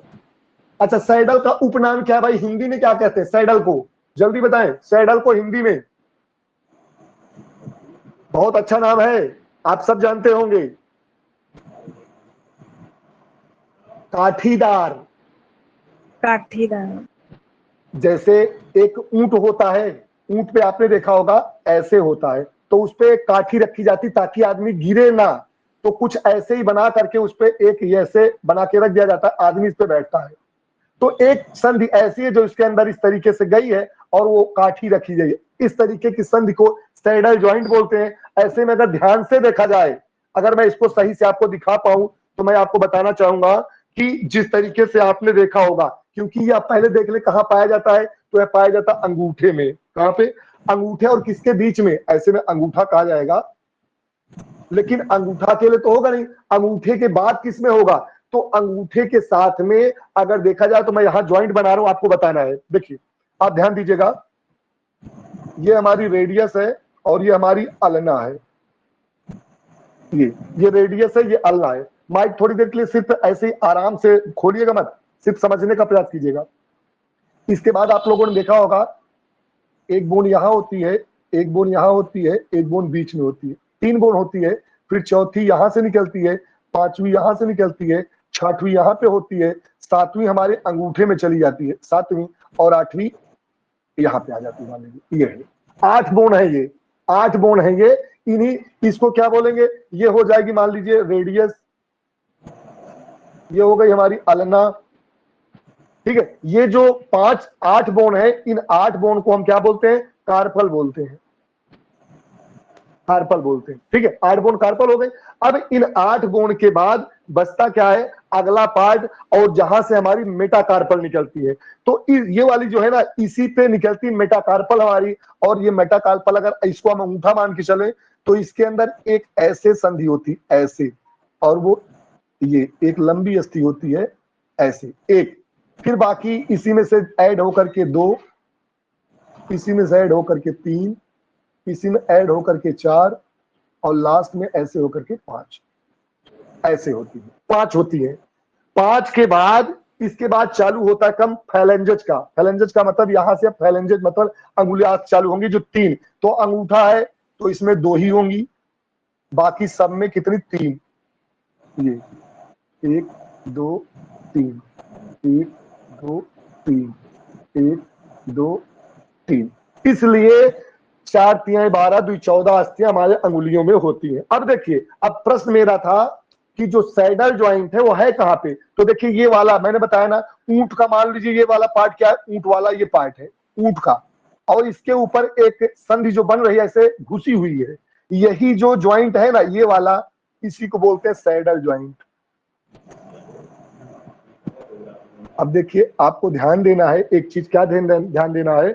अच्छा, सैडल का उपनाम क्या है भाई? हिंदी में क्या कहते हैं सैडल को? जल्दी बताएं, सैडल को हिंदी में। बहुत अच्छा नाम है, आप सब जानते होंगे, काठीदार। काठीदार। जैसे एक ऊंट होता है, ऊंट पे आपने देखा होगा ऐसे होता है, तो उस पे एक काठी रखी जाती ताकि आदमी गिरे ना। तो कुछ ऐसे ही बना करके उस पे एक ऐसे बना के रख दिया जाता है, आदमी इस पे बैठता है। तो एक संधि ऐसी है जो इसके अंदर इस तरीके से गई है और वो काठी रखी गई है। इस तरीके की संधि को सैडल ज्वाइंट बोलते हैं। ऐसे में अगर ध्यान से देखा जाए, अगर मैं इसको सही से आपको दिखा पाऊं, तो मैं आपको बताना चाहूंगा कि जिस तरीके से आपने देखा होगा, क्योंकि ये आप पहले देख ले कहां पाया जाता है, तो यह पाया जाता है अंगूठे में। कहां पे? अंगूठे और किसके बीच में? ऐसे में अंगूठा कहा जाएगा, लेकिन अंगूठा अकेले तो होगा नहीं, अंगूठे के बाद किसमें होगा? तो अंगूठे के साथ में अगर देखा जाए, तो मैं यहां ज्वाइंट बना रहा हूं, आपको बताना है। देखिए, आप ध्यान दीजिएगा, ये हमारी रेडियस है और ये हमारी अल्ना है। ये रेडियस है, ये अल्ना है। माइक थोड़ी देर के लिए सिर्फ ऐसे ही आराम से खोलिएगा मत, सिर्फ समझने का प्रयास कीजिएगा। इसके बाद आप लोगों ने देखा होगा, एक बोन यहां होती है, एक बोन यहां होती है, एक बोन बीच में होती है, 3 बोन होती है। फिर चौथी यहां से निकलती है, 5वीं यहां से निकलती है, 6वीं यहां पे होती है, 7वीं हमारे अंगूठे में चली जाती है, 7वीं, और 8वीं यहां पे आ जाती है। मान लीजिए ये है 8 बोन है, ये 8 बोन है ये। इन्हीं, इसको क्या बोलेंगे? ये हो जाएगी मान लीजिए रेडियस, ये हो गई हमारी अल्ना, ठीक है। ये जो 8 बोन है, इन 8 बोन को हम क्या बोलते हैं? कार्पल बोलते हैं, कार्पल बोलते हैं, ठीक है। 8 बोन कार्पल हो गए। अब इन 8 बोन के बाद बचता क्या है? अगला पार्ट, और जहां से हमारी मेटाकार्पल निकलती है। तो ये वाली जो है ना, इसी पे निकलती मेटाकार्पल हमारी। और ये मेटाकार्पल अगर इसको हम अंगूठा मान के चले, तो इसके अंदर एक ऐसे संधि होती ऐसे, और वो ये एक लंबी अस्थि होती है ऐसे एक। फिर बाकी इसी में से ऐड होकर के 2, इसी में से ऐड होकर के 3, इसी में ऐड होकर के 4, और लास्ट में ऐसे होकर के 5। ऐसे होती है, 5 होती है। 5 के बाद, इसके बाद चालू होता है कम फैलेंजेज का। फैलेंजेज का मतलब यहां से फैलेंजेज मतलब अंगुलियां चालू होंगी, जो 3। तो अंगूठा है तो इसमें 2 ही होंगी, बाकी सब में कितनी? 3। ये 1 2 3, 1 2 3, 1 2 3। इसलिए 4 3 12 2 14 अस्थियां हमारे अंगुलियों में होती हैं। अब देखिए, अब प्रश्न मेरा था कि जो सैडल ज्वाइंट है वो है कहां पे? तो देखिए, ये वाला मैंने बताया ना, ऊंट का मान लीजिए ये वाला पार्ट क्या है? ऊंट वाला ये पार्ट है ऊंट का, और इसके ऊपर एक संधि जो बन रही है ऐसे घुसी हुई है, यही जो ज्वाइंट है ना, ये वाला, इसी को बोलते हैं सैडल ज्वाइंट। अब देखिए, आपको ध्यान देना है एक चीज, क्या ध्यान देना है?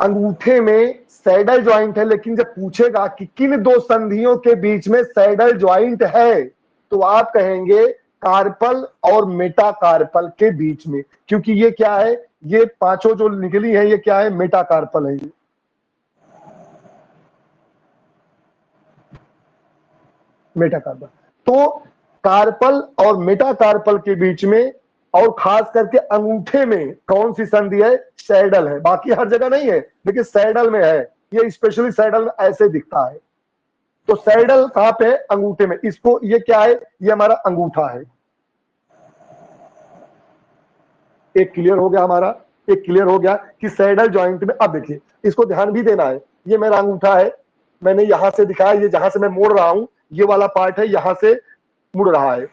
अंगूठे में सैडल ज्वाइंट है, लेकिन जब पूछेगा कि किन 2 संधियों के बीच में सैडल ज्वाइंट है, तो आप कहेंगे कार्पल और मेटाकार्पल के बीच में, क्योंकि ये क्या है, ये पांचों जो निकली है ये क्या है, मेटाकार्पल है। ये मेटाकार्पल, तो कार्पल और मेटाकार्पल के बीच में और खास करके अंगूठे में कौन सी संधि है, सैडल है। बाकी हर जगह नहीं है, लेकिन सैडल में है, ये स्पेशली सैडल में ऐसे दिखता है। तो सैडल कहां पे है, अंगूठे में। इसको ये क्या है, ये हमारा अंगूठा है। एक क्लियर हो गया हमारा, एक क्लियर हो गया कि सैडल जॉइंट में। अब देखिए इसको ध्यान भी देना है, ये मेरा अंगूठा है, मैंने यहां से दिखाया, ये जहां से मैं मोड़ रहा हूं ये वाला पार्ट है, यहां से मुड़ रहा है,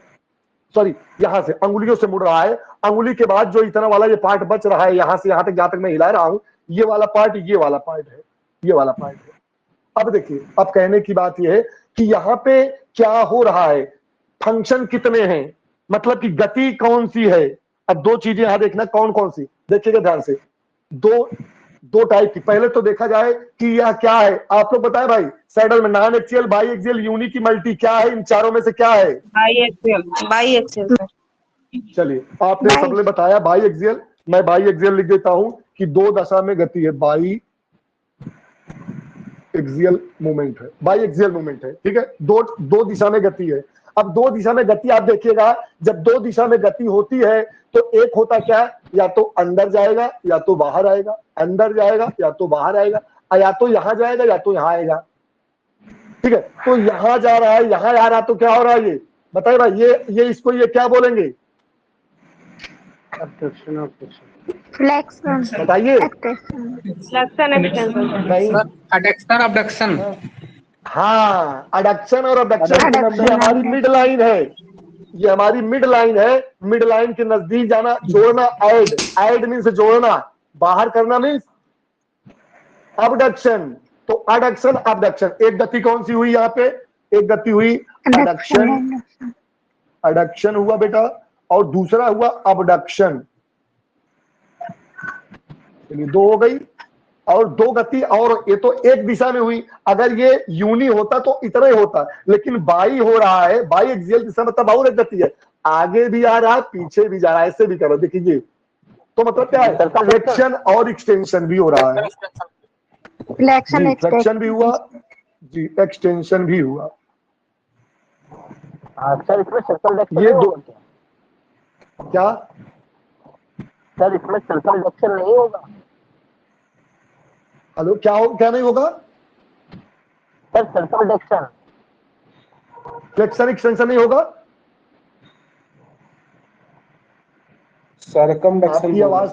सॉरी यहां से अंगुलियों से मुड़ रहा है। अंगुली के बाद जो इतना वाला ये पार्ट बच रहा है, यहां से यहां तक, जहां तक मैं हिला रहा हूं, ये वाला पार्ट, ये वाला पार्ट है, ये वाला पार्ट है। अब देखिए, अब कहने की बात यह है कि यहां पे क्या हो रहा है, फंक्शन कितने हैं, मतलब कि गति कौन सी है। अब दो चीजें यहां देखना, कौन कौन सी, देखिएगा ध्यान से। दो टाइप की। पहले तो देखा जाए कि यह क्या है, आप लोग बताएं भाई, सैडल में non axial, bi axial, uni की मल्टी, क्या है इन चारों में से, क्या है? Bi axial sir. चलिए आपने सबने बताया बाई एक्सियल, मैं बाई एक्सियल लिख देता हूं कि दो दशा में गति है, बाई एक्सियल मूवमेंट है, बाई एक्सियल मूवमेंट है, ठीक है। दो दिशा में गति है। अब दो दिशा में गति आप देखिएगा, जब दो दिशा में गति होती है तो एक होता क्या, या तो अंदर जाएगा या तो बाहर आएगा, अंदर जाएगा या तो बाहर आएगा, या तो यहां जाएगा या तो यहां आएगा, ठीक है। तो यहां जा रहा है, यहां आ रहा है, तो क्या हो रहा है, ये बताइए भाई, ये इसको ये क्या बोलेंगे, फ्लेक्शन, बताइए। फ्लेक्शन एक्सटेंशन नहीं, एडक्शन अबडक्शन। हाँ, अडक्शन और अबडक्शन की नजदीक हमारी मिड लाइन है, ये हमारी मिड लाइन है। मिड लाइन के नजदीक जाना, जोड़ना, ऐड मीन्स जोड़ना, बाहर करना मीन्स अबडक्शन। तो अडक्शन अबडक्शन, एक गति कौन सी हुई यहाँ पे, एक गति हुई अडक्शन, अडक्शन हुआ बेटा, और दूसरा हुआ अबडक्शन। चलिए दो हो गई, और दो गति, और ये तो एक दिशा में हुई। अगर ये यूनी होता तो इतना ही होता, लेकिन बाई हो रहा है, बाई एक्सियल दिशा मतलब और एक गति है, आगे भी आ रहा है पीछे भी जा रहा है, ऐसे भी करो, देखिए। तो मतलब क्या है, फ्लेक्शन और एक्सटेंशन भी हो रहा है, फ्लेक्शन भी हुआ जी, एक्सटेंशन भी हुआ। सर इसमें सर्कमडक्शन ये नहीं दो होगा क्या, सर इसमें सर्कमडक्शन नहीं होगा हेलो, क्या नहीं होगा सर, सर्कमडक्शन, फ्लेक्शन एक्सटेंशन नहीं होगा, आपकी आवाज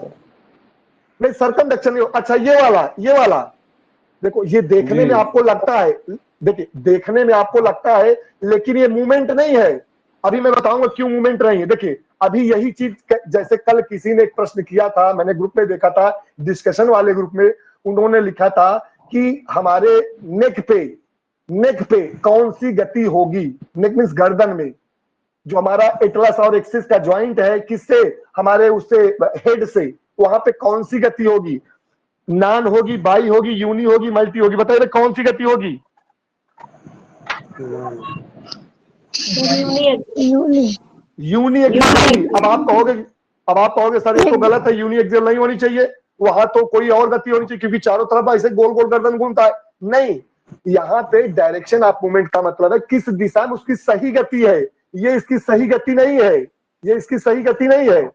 नहीं, सर्कमडक्शन नहीं होगा। अच्छा ये वाला देखो, ये देखने में आपको लगता है, देखिए देखने में आपको लगता है, लेकिन ये मूवमेंट नहीं है। अभी मैं बताऊंगा क्यों मूवमेंट नहीं है। देखिए अभी यही चीज, जैसे कल किसी ने एक प्रश्न किया था, मैंने ग्रुप में देखा था, डिस्कशन वाले ग्रुप में, उन्होंने लिखा था कि हमारे नेक पे कौन सी गति होगी, नेक मींस गर्दन में, जो हमारा एटलस और एक्सिस का ज्वाइंट है, किससे, हमारे उससे हेड से, वहां पे कौन सी गति होगी, नॉन होगी, बाई होगी, यूनी होगी, मल्टी होगी, बताइए कौन सी गति होगी? Uni axial. अब आप कहोगे सर ये तो गलत है, यूनी एक्सियल नहीं होनी चाहिए, वहां तो कोई और गति होनी चाहिए, क्योंकि चारों तरफ ऐसे गोल गोल गर्दन घूमता है। नहीं, यहाँ पे डायरेक्शन ऑफ मूवमेंट का मतलब है किस दिशा में उसकी सही गति है। ये इसकी सही गति नहीं है, ये इसकी सही गति नहीं है,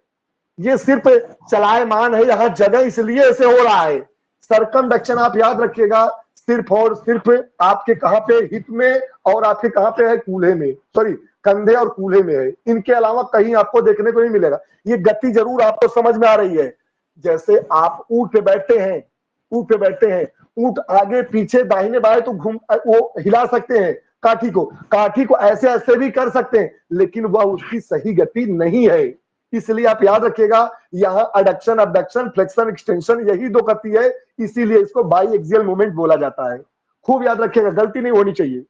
ये सिर्फ चलायमान है, यहाँ जगह इसलिए ऐसे हो रहा है। सर्कमडक्शन आप याद रखिएगा, सिर्फ और सिर्फ आपके कहां पे, हिप में, और आपके कहां पे है, कूल्हे में, सॉरी कंधे और कूल्हे में है, इनके अलावा कहीं आपको देखने को नहीं मिलेगा। ये गति जरूर आपको समझ में आ रही है। जैसे आप ऊंट पे बैठते हैं, ऊंट आगे पीछे दाहिने बाएं तो वो हिला सकते हैं काठी को ऐसे ऐसे भी कर सकते हैं, लेकिन वह उसकी सही गति नहीं है। इसलिए आप याद रखिएगा, यहाँ अडक्शन अबडक्शन फ्लेक्शन एक्सटेंशन यही दो गति है, इसीलिए इसको बाई एक्सियल मूवमेंट बोला जाता है। खूब याद रखिएगा, गलती नहीं होनी चाहिए।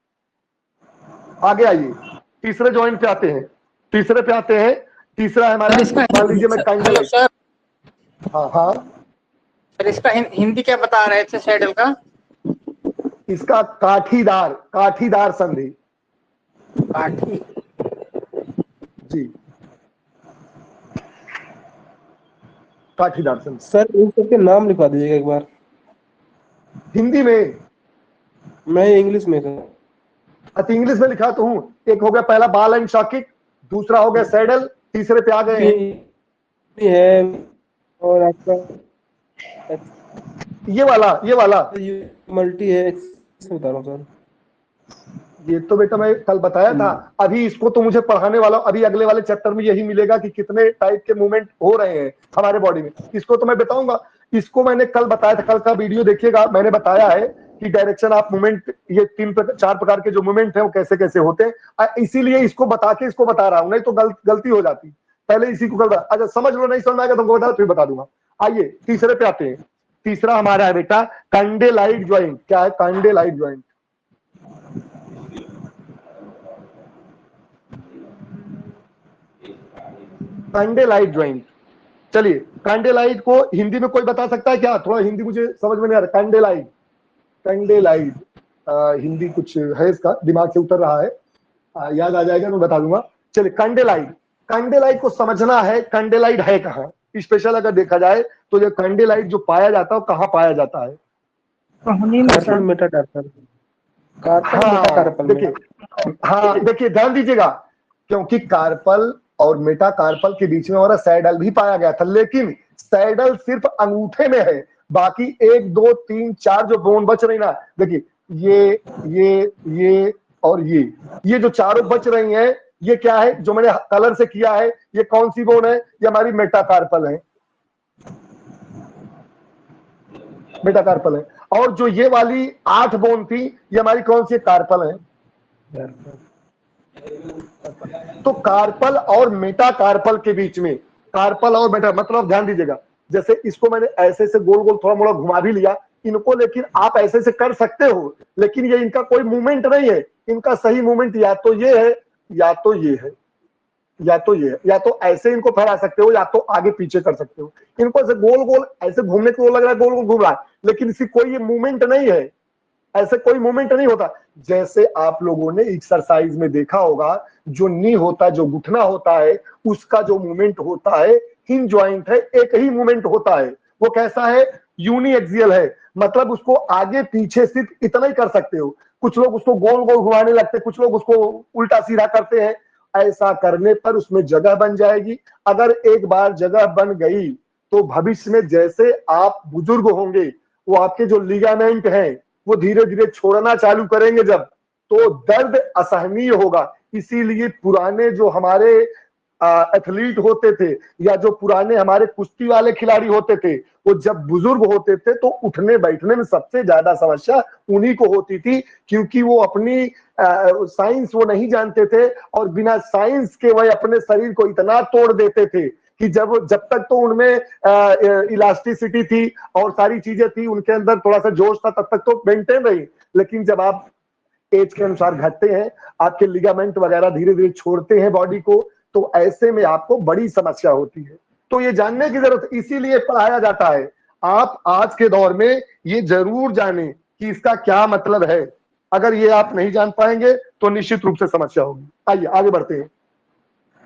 आगे आइए, तीसरे जॉइंट पे आते हैं, तीसरा है हमारा, मान लीजिए मैं काइंडल, सर हाँ सर, इसका हिंदी क्या बता रहे थे सैडल का? इसका काठीदार संधि काठी जी, काठीदार संधि। सर इन सबके नाम लिखवा दीजिएगा एक बार हिंदी में, मैं इंग्लिश में सर। अच्छा इंग्लिश में लिखा तो हूँ। एक हो गया पहला बॉल एंड शॉकिंग, दूसरा हो गया सैडल, तीसरे पे आ गए हैं है और आपका ये वाला मल्टी है, बता रहा हूँ सर। ये तो बेटा मैं कल बताया था। अभी इसको तो मुझे पढ़ाने वाला, अभी अगले वाले चैप्टर में यही मिलेगा कि कितने टाइप के मूवमेंट हो रहे हैं हमारे बॉडी में, इसको तो मैं बताऊंगा। इसको मैंने कल बताया था, कल का वीडियो देखिएगा, मैंने बताया है कि डायरेक्शन ऑफ मूवमेंट, ये 4 प्रकार के जो मूवमेंट है वो कैसे कैसे होते हैं। इसीलिए इसको बता रहा हूँ, नहीं तो गलती हो जाती। पहले इसी को कल, अच्छा समझ लो, नहीं समझ में आएगा तुमको बता, फिर बता दूंगा। आइए तीसरे पे आते हैं। तीसरा हमारा है बेटा कैंडेलाइट ज्वाइंट। क्या है कैंडेलाइट ज्वाइंट? कैंडेलाइट ज्वाइंट, चलिए कैंडेलाइट को हिंदी में कोई बता सकता है क्या? थोड़ा हिंदी मुझे समझ में नहीं आ रहा। कैंडेलाइट, कैंडेलाइट हिंदी कुछ है इसका, दिमाग से उतर रहा है, याद आ जाएगा मैं बता दूंगा। चलिए कैंडेलाइट, कैंडेलाइट को समझना है। कैंडेलाइट है कहाँ? स्पेशल अगर देखा जाए तो ये कैंडेलाइट जो पाया जाता है वो कहाँ पाया जाता है? देखिए ध्यान दीजिएगा, क्योंकि कार्पल और मेटाकार्पल के बीच में हमारा सैडल भी पाया गया था, लेकिन सैडल सिर्फ अंगूठे में है, बाकी 1 2 3 4 जो बोन बच रही ना, देखिए ये और ये जो चारों बच रही हैं, ये क्या है जो मैंने कलर से किया है? ये कौन सी बोन है? ये हमारी मेटाकार्पल है, मेटाकार्पल है। और जो ये वाली 8 बोन थी, ये हमारी कौन सी कार्पल है? तो कार्पल और मेटाकार्पल के बीच में, कार्पल और मेटा मतलब ध्यान दीजिएगा, जैसे इसको मैंने ऐसे से गोल गोल थोड़ा मोड़ा घुमा भी लिया इनको, लेकिन आप ऐसे से कर सकते हो, लेकिन ये इनका कोई मूवमेंट नहीं है। इनका सही मूवमेंट या तो ये है या तो ये है या तो ये है, या तो ऐसे इनको फैला सकते हो या तो आगे पीछे कर सकते हो। इनको ऐसे गोल गोल ऐसे घूमने को लग रहा है, गोल गोल घूम रहा है, लेकिन इसकी कोई ये मूवमेंट नहीं है, ऐसे कोई मूवमेंट नहीं होता। जैसे आप लोगों ने एक्सरसाइज में देखा होगा, जो नी होता है, जो घुटना होता है, उसका जो मूवमेंट होता है हिंज ज्वाइंट है, एक ही मूवमेंट होता है। वो कैसा है? यूनी एक्सियल है, मतलब उसको आगे पीछे सिर्फ इतना ही कर सकते हो। कुछ लोग उसको गोल गोल घुमाने लगते हैं, कुछ लोग उसको उल्टा सीधा करते हैं। ऐसा करने पर उसमें जगह बन जाएगी। अगर एक बार जगह बन गई तो भविष्य में जैसे आप बुजुर्ग होंगे, वो आपके जो लिगामेंट हैं वो धीरे धीरे छोड़ना चालू करेंगे जब, तो दर्द असहनीय होगा। इसीलिए पुराने जो हमारे एथलीट होते थे, या जो पुराने हमारे कुश्ती वाले खिलाड़ी होते थे, वो जब बुजुर्ग होते थे तो उठने बैठने में सबसे ज्यादा समस्या उन्हीं को होती थी, क्योंकि वो अपनी साइंस वो नहीं जानते थे, और बिना साइंस के वह अपने शरीर को इतना तोड़ देते थे कि जब तक तो उनमें इलास्टिसिटी थी और सारी चीजें थी, उनके अंदर थोड़ा सा जोश था, तब तक तो मेंटेन रही। लेकिन जब आप एज के अनुसार घटते हैं, आपके लिगामेंट वगैरह धीरे धीरे छोड़ते हैं बॉडी को, तो ऐसे में आपको बड़ी समस्या होती है। तो ये जानने की जरूरत है, इसीलिए पढ़ाया जाता है। आप आज के दौर में ये जरूर जानें कि इसका क्या मतलब है। अगर ये आप नहीं जान पाएंगे तो निश्चित रूप से समस्या होगी। आइए आगे बढ़ते हैं।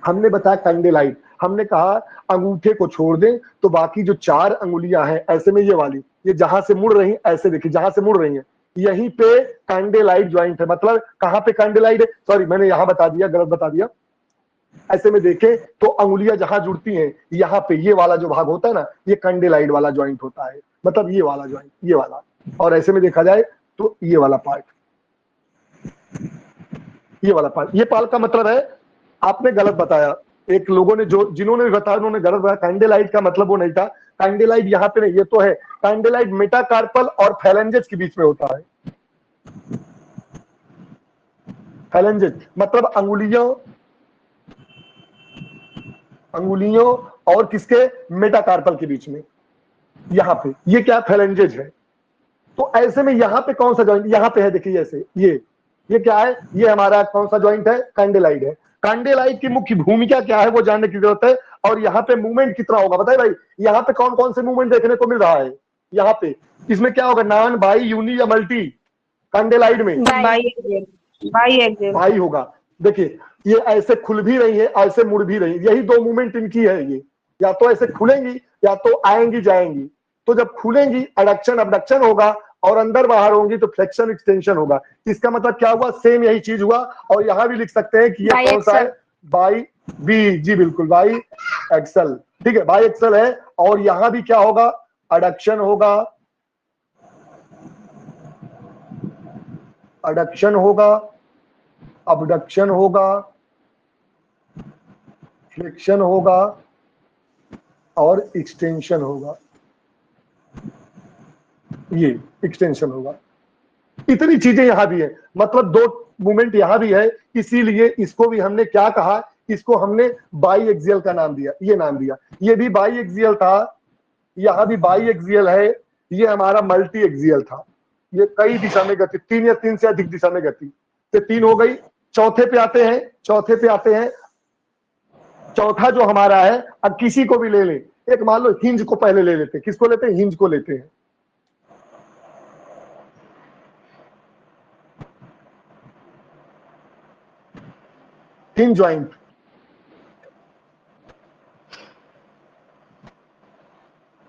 हमने बताया कैंडेलाइट, हमने कहा अंगूठे को छोड़ दें तो बाकी जो 4 अंगुलियां हैं, ऐसे में ये वाली, ये जहां से मुड़ रही, ऐसे देखिए जहां से मुड़ रही है, यहीं पे कैंडेलाइट ज्वाइंट है। मतलब कहां पे कैंडेलाइट है? सॉरी मैंने यहां बता दिया, गलत बता दिया। ऐसे में देखें तो अंगुलियां जहां जुड़ती हैं, यहाँ पे ये वाला जो भाग होता है ना, ये कैंडेलाइट वाला ज्वाइंट होता है, मतलब ये वाला ज्वाइंट, ये वाला। और ऐसे में देखा जाए तो ये वाला पार्ट, ये वाला पार्ट, ये पार्ट का मतलब है, आपने गलत बताया। एक लोगों ने जिन्होंने भी बताया उन्होंने गलत बताया। कैंडेलाइट का मतलब वो नहीं था, कैंडेलाइट यहाँ पे नहीं, ये तो है। कैंडेलाइट मेटाकार्पल और फैलेंजेस के बीच में होता है। फैलेंजेस मतलब अंगुलियों और किसके? मेटाकार्पल के बीच में, यहाँ पे ये क्या? फैलेंजेस है। तो ऐसे में यहाँ पे कौन सा ज्वाइंट? यहाँ पे है, देखिए ऐसे, ये क्या है? ये हमारा कौन सा ज्वाइंट है? कैंडेलाइट है। कैंडेलाइट की मुख्य भूमिका क्या है वो जानने की जरूरत है। और यहाँ पे मूवमेंट कितना होगा बताइए भाई? यहाँ पे कौन कौन से मूवमेंट देखने को मिल रहा है? यहाँ पे इसमें क्या होगा? नॉन, बाई, यूनी या मल्टी? कैंडेलाइट में बाई होगा। देखिए ये ऐसे खुल भी रही है, ऐसे मुड़ भी रही है, यही 2 मूवमेंट इनकी है। ये या तो ऐसे खुलेंगी या तो आएंगी जाएंगी, तो जब खुलेंगी एडक्शन अबडक्शन होगा और अंदर बाहर होंगी तो फ्लेक्शन एक्सटेंशन होगा। इसका मतलब क्या हुआ, सेम यही चीज हुआ। और यहां भी लिख सकते हैं कि ये कौन सा है, बाई बी, जी बिल्कुल बाई एक्सल, ठीक है बाई एक्सल है। और यहां भी क्या होगा, एडक्शन होगा, एडक्शन होगा, अबडक्शन होगा, फ्लेक्शन होगा और एक्सटेंशन होगा, ये एक्सटेंशन होगा। इतनी चीजें यहां भी है, मतलब दो मूवमेंट यहां भी है, इसीलिए इसको भी हमने क्या कहा, इसको हमने बाई एक्सियल का नाम दिया, ये नाम दिया। ये भी बाई एक्सियल था, यहां भी बाई एक्सियल है, ये हमारा मल्टी एक्सियल था। ये कई दिशा में गति, 3 या 3 से अधिक दिशा में गति, तो 3 हो गई। चौथे पे आते हैं, चौथे पे आते हैं। चौथा जो हमारा है, अब किसी को भी ले लें, एक मान लो हिंज को पहले ले लेते हैं, किसको लेते हैं, हिंज को लेते हैं। हिंज ज्वाइंट,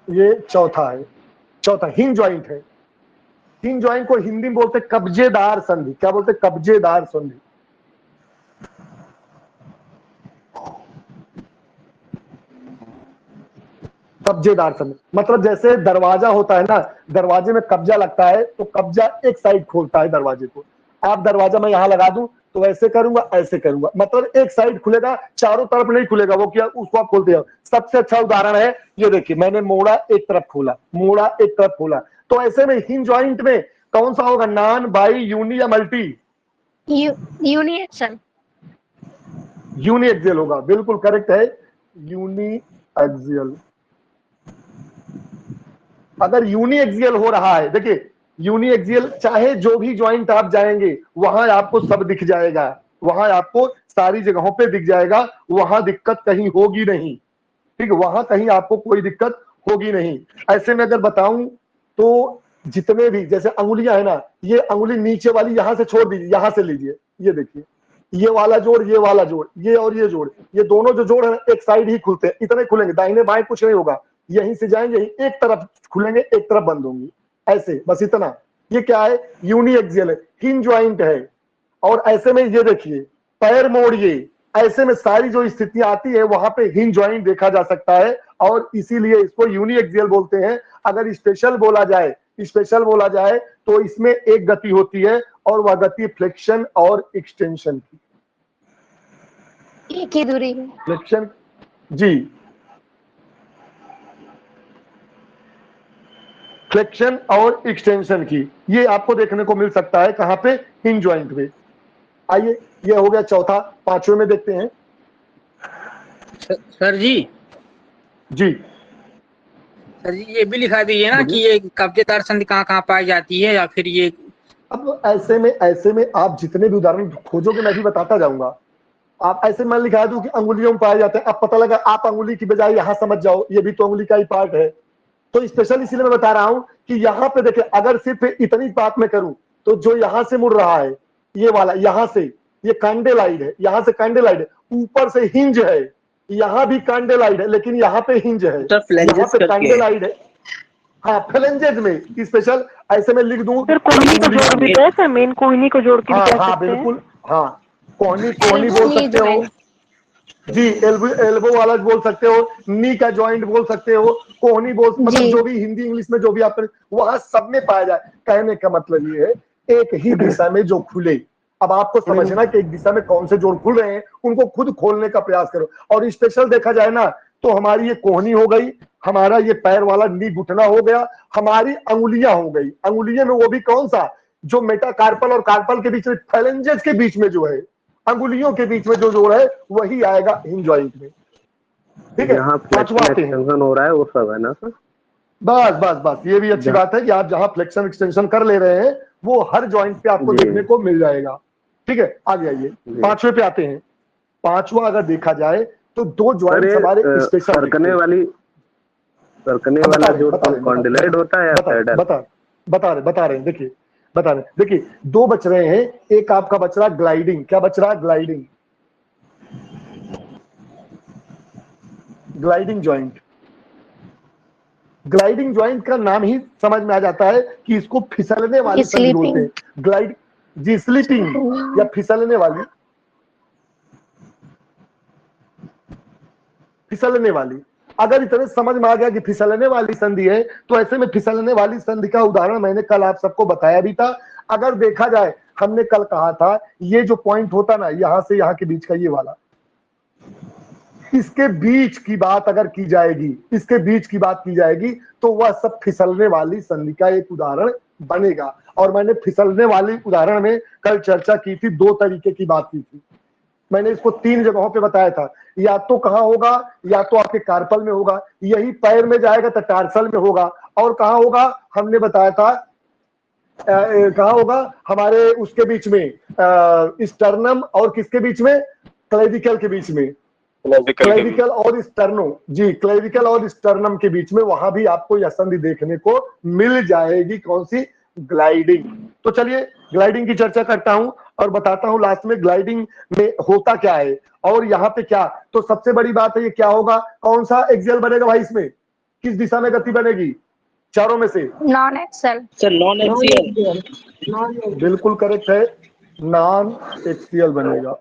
ये चौथा है, चौथा हिंज ज्वाइंट है। हिंज ज्वाइंट को हिंदी में बोलते कब्जेदार संधि, क्या बोलते, कब्जेदार संधि। कब्जेदार संधि मतलब जैसे दरवाजा होता है ना, दरवाजे में कब्जा लगता है तो कब्जा एक साइड खोलता है दरवाजे को। आप दरवाजा मैं यहां लगा दूं तो ऐसे करूंगा, ऐसे करूंगा, मतलब एक साइड खुलेगा, चारों तरफ नहीं खुलेगा। वो क्या, उसको आप खोलते हो। सबसे अच्छा उदाहरण है ये देखिए, मैंने मोड़ा एक तरफ खोला, मोड़ा एक तरफ खोला, तो ऐसे में हिंज ज्वाइंट में कौन सा होगा, नॉन, बाई, यूनी या multi, uni axial, uni axial होगा, बिल्कुल करेक्ट है, यूनी एक्सियल। अगर यूनी एक्सियल हो रहा है, देखिए यूनी एक्सियल चाहे जो भी ज्वाइंट आप जाएंगे वहां आपको सब दिख जाएगा, वहां आपको सारी जगहों पे दिख जाएगा, वहां दिक्कत कहीं होगी नहीं, ठीक है, वहां कहीं आपको कोई दिक्कत होगी नहीं। ऐसे में अगर बताऊं तो जितने भी जैसे अंगुलियां है ना, ये अंगुली नीचे वाली यहां से छोड़ दीजिए, यहां से लीजिए, ये देखिए, ये वाला जोड़, ये वाला जोड़, ये और ये जोड़, ये दोनों जो जोड़ है ना एक साइड ही खुलते हैं, इतने खुलेंगे, दाहिने बाएं कुछ नहीं होगा, यहीं से जाएंगे, यहीं एक तरफ खुलेंगे, एक तरफ बंद होंगी, ऐसे, बस इतना। ये क्या है, यूनी एक्सियल है, हिंज ज्वाइंट है। और ऐसे में ये देखिए, पैर मोड़िए, ऐसे में सारी जो स्थितियां आती है वहां पे हिंज ज्वाइंट देखा जा सकता है, और इसीलिए इसको यूनी एक्सियल बोलते हैं। अगर स्पेशल बोला जाए, स्पेशल बोला जाए तो इसमें एक गति होती है और वह गति फ्लेक्शन और एक्सटेंशन की, एक ही दूरी में। फ्लेक्शन, जी, फ्लेक्शन और एक्सटेंशन की, ये आपको देखने को मिल सकता है कहां पे, हिंज ज्वाइंट पे। आइए, ये हो गया चौथा, पांचवें में देखते हैं। सर जी, जी सर जी ये भी लिखा दीजिए ना कि ये कब्जेदार संधि कहाँ कहाँ पाई जाती है, या फिर ये। अब ऐसे में आप जितने भी उदाहरण खोजोगे मैं भी बताता जाऊंगा। आप ऐसे मैं लिखा दूं कि अंगुलियों में पाए जाते हैं, अब पता लगा आप अंगुली की बजाय यहां समझ जाओ ये भी तो अंगुली का ही पार्ट है, तो स्पेशल इसीलिए मैं बता रहा हूं कि यहाँ पे देखिए, अगर सिर्फ इतनी बात मैं करूं तो जो यहां से मुड़ रहा है, ये वाला यहां से, ये कैंडेलाइड है, यहां से कैंडेलाइड है, ऊपर से हिंज है, यहाँ भी कैंडेलाइड है, लेकिन यहाँ पे हिंज है, यहाँ पे कैंडेलाइड है। हाँ, फ्लेंजेज में स्पेशल ऐसे में लिख दूं, सर कोहनी को जोड़ भी है, सर मेन कोहनी को जोड़ के भी कह सकते हैं। बिल्कुल, हाँ, कोहनी बोल सकते हो जी, एल्बो वाला बोल सकते हो, नी का जॉइंट बोल सकते हो, कोहनी बोल, मतलब जो भी हिंदी इंग्लिश में जो भी आप वहां सब में पाया जाए। कहने का मतलब ये है, एक ही दिशा में जो खुले, अब आपको समझना कि एक दिशा में कौन से जोड़ खुल रहे हैं, उनको खुद खोलने का प्रयास करो। और स्पेशल देखा जाए ना तो हमारी ये कोहनी हो गई, हमारा ये पैर वाला नी घुटना हो गया, हमारी अंगुलियां हो गई। अंगुलियों में वो भी कौन सा, जो मेटाकार्पल और कार्पल के बीच में, फेलेंजेस के बीच में जो है, अंगुलियों के बीच में जो जोड़ है वही आएगा हिंज ज्वाइंट में, ठीक है। एक्सटेंशन हो रहा है वो सब है ना सर। बस ये भी अच्छी बात है कि आप जहां फ्लेक्शन एक्सटेंशन कर ले रहे हैं वो हर जॉइंट पे आपको देखने को मिल जाएगा, ठीक है। आगे आइए, पांचवे पे आते हैं। पांचवा अगर देखा जाए तो दो ज्वाइंट हमारे स्पेशल, सरकने वाला जो कॉन्डिलाइड होता है, बता रहे हैं, देखिए बता रहे, देखिए दो बच रहे हैं, एक आपका बच रहा ग्लाइडिंग, क्या बच रहा, gliding, gliding joint, gliding joint का नाम ही समझ में आ जाता है कि इसको फिसलने वाली संधि बोलते हैं। ग्लाइड जी स्लिपिंग या फिसलने वाली, फिसलने वाली। अगर इतने समझ में आ गया कि फिसलने वाली संधि है, तो ऐसे में फिसलने वाली संधि का उदाहरण मैंने कल आप सबको बताया भी था। अगर देखा जाए, हमने कल कहा था ये जो पॉइंट होता ना यहां से यहां के बीच का ये वाला, इसके बीच की बात अगर की जाएगी, इसके बीच की बात की जाएगी, तो वह सब फिसलने वाली संधि का एक उदाहरण बनेगा। और मैंने फिसलने वाली उदाहरण में कल चर्चा की थी, 2 तरीके की बात की थी। मैंने इसको 3 जगहों पे बताया था, या तो कहां होगा, या तो आपके कार्पल में होगा, यही पैर में जाएगा तो टार्सल में होगा, और कहां होगा हमने बताया था, कहां होगा हमारे उसके बीच में, स्टर्नम और किसके बीच में, क्लेविकल के बीच में, क्लेविकल और स्टर्नो जी, क्लेविकल और स्टर्नम के बीच में, वहां भी आपको यह संधि देखने को मिल जाएगी। कौन सी? ग्लाइडिंग। तो चलिए ग्लाइडिंग की चर्चा करता हूं और बताता हूं लास्ट में ग्लाइडिंग में होता क्या है और यहाँ पे क्या। तो सबसे बड़ी बात है ये क्या होगा, कौन सा एक्सियल बनेगा भाई, इसमें किस दिशा में गति बनेगी चारों में से? Non axial. Sir non axial. बिल्कुल करेक्ट है, नॉन एक्सियल बनेगा,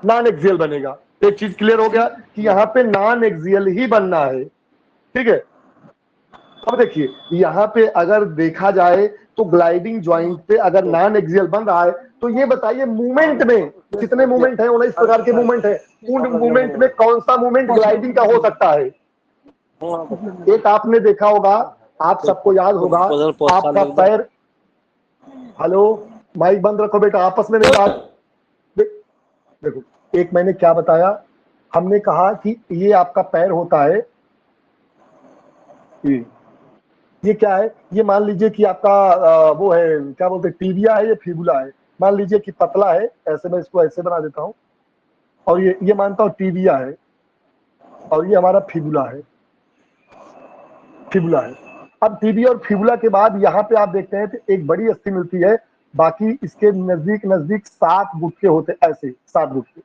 नॉन एक्सियल बनेगा। एक चीज क्लियर हो गया कि यहाँ पे नॉन एक्सियल ही बनना है, ठीक है। अब देखिए यहाँ पे अगर देखा जाए तो ग्लाइडिंग ज्वाइंट पे अगर नॉन एक्सियल बन रहा है, तो ये बताइए मूवमेंट में कितने मूवमेंट है? 19 प्रकार के मूवमेंट है। उन मूवमेंट में कौन सा मूवमेंट ग्लाइडिंग का हो सकता है? एक आपने देखा होगा, आप सबको याद होगा, आपका पैर, हेलो माइक बंद रखो बेटा, आपस में नहीं बात। देखो एक मैंने क्या बताया, हमने कहा कि ये आपका पैर होता है, ये क्या है, ये मान लीजिए कि आपका वो है, क्या बोलते हैं, टीबिया है, ये फिबुला है। मान लीजिए कि पतला है, ऐसे मैं इसको ऐसे बना देता हूं, और ये मानता हूं टीबिया है, और ये हमारा फिबुला है, फिबुला है। अब टीबिया और फिबुला के बाद यहाँ पे आप देखते हैं तो एक बड़ी अस्थि मिलती है, बाकी इसके नजदीक नजदीक 7 गुटके होते, ऐसे 7 गुटके,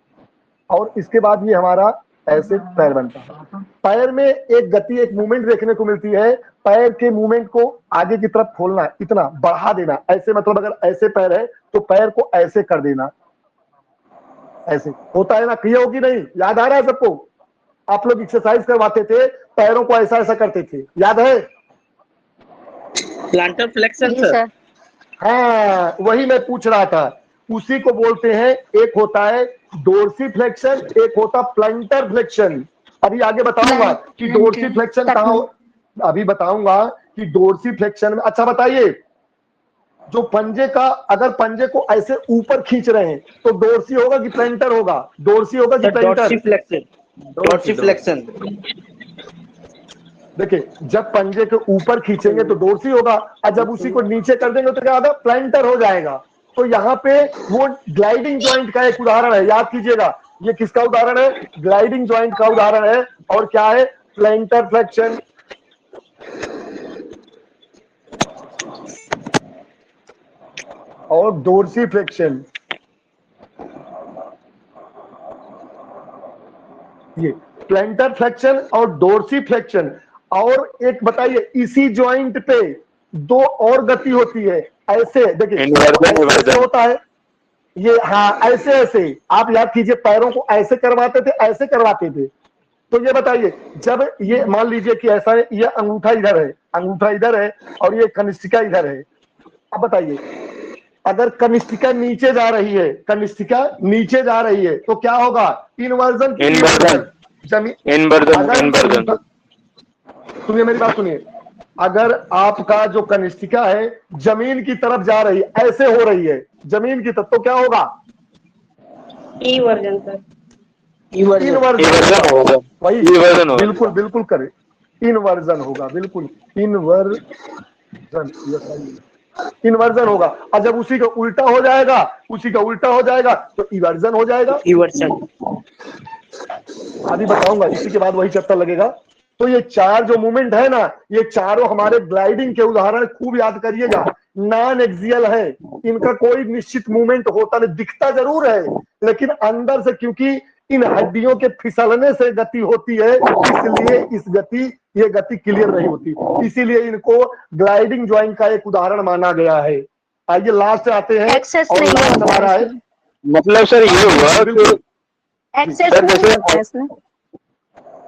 और इसके बाद ये हमारा ऐसे पैर बनता है। पैर में एक गति, एक मूवमेंट देखने को मिलती है, पैर के मूवमेंट को आगे की तरफ खोलना, इतना बढ़ा देना, ऐसे मतलब अगर ऐसे पैर है तो पैर को ऐसे कर देना, ऐसे होता है ना, किया होगी नहीं, याद आ रहा है सबको? आप लोग एक्सरसाइज करवाते थे, पैरों को ऐसा ऐसा करते थे, याद है? प्लांटर फ्लेक्शन जी सर। सर। हाँ वही मैं पूछ रहा था, उसी को बोलते हैं, एक होता है डोर्सी फ्लेक्शन, एक होता प्लांटर फ्लेक्शन। अभी आगे बताऊंगा कि डोर्सी फ्लेक्शन कहाँ हो, अभी बताऊंगा कि डोर्सी फ्लेक्शन में। अच्छा बताइए, जो पंजे का, अगर पंजे को ऐसे ऊपर खींच रहे हैं तो डोर्सी होगा कि प्लांटर होगा? डोर्सी होगा कि plantar? Dorsi flexion. Dorsi flexion. देखिए जब पंजे के ऊपर खींचेंगे तो डोर्सी होगा, और जब उसी को नीचे कर देंगे तो क्या होगा? प्लांटर हो जाएगा। तो यहाँ पे वो ग्लाइडिंग जॉइंट का एक उदाहरण है, याद कीजिएगा, ये किसका उदाहरण है? ग्लाइडिंग जॉइंट का उदाहरण है। और क्या है? Planter flexion. और डोर्सी फ्लेक्शन। ये प्लांटर फ्लेक्शन और डोर्सी फ्लेक्शन। और एक बताइए, इसी जॉइंट पे 2 और गति होती है, ऐसे देखिए ऐसे होता है ये, हाँ ऐसे ऐसे आप याद कीजिए, पैरों को ऐसे करवाते थे, ऐसे करवाते थे। तो ये बताइए, जब ये मान लीजिए कि ऐसा है, ये अंगूठा इधर है, अंगूठा इधर है, और ये कनिष्ठिका इधर है। अब बताइए, अगर कनिष्ठिका नीचे जा रही है, कनिष्ठिका नीचे जा रही है तो क्या होगा? इन्वर्जन। इन्वर्जन। सुनिए मेरी बात सुनिए, अगर आपका जो कनिष्ठिका है जमीन की तरफ जा रही है, ऐसे हो रही है जमीन की तरफ, तो क्या होगा? Inversion sir. इन्वर्जन होगा। वही बिल्कुल बिल्कुल करे, इन्वर्जन होगा, बिल्कुल इन्वर्जन होगा। और जब उसी का उल्टा हो जाएगा, उसी का उल्टा हो जाएगा तो इवर्जन हो जाएगा। इवर्जन। अभी बताऊंगा, इसी के बाद वही चैप्टर लगेगा। तो ये 4 जो मूवमेंट है ना, ये चारों हमारे ग्लाइडिंग के उदाहरण, खूब याद करिएगा। नॉन एक्सियल है, इनका कोई निश्चित मूवमेंट होता नहीं, दिखता जरूर है लेकिन अंदर से, क्योंकि इन हड्डियों के फिसलने से गति होती है, इसलिए ये गति क्लियर नहीं होती, इसीलिए इनको ग्लाइडिंग जॉइंट का एक उदाहरण माना गया है। आइए लास्ट आते हैं, एक्सेस और नहीं लास्ट है हमारा है, मतलब सर ये हुआ कि एक्सेस सर, नहीं जैसे- है इसमें।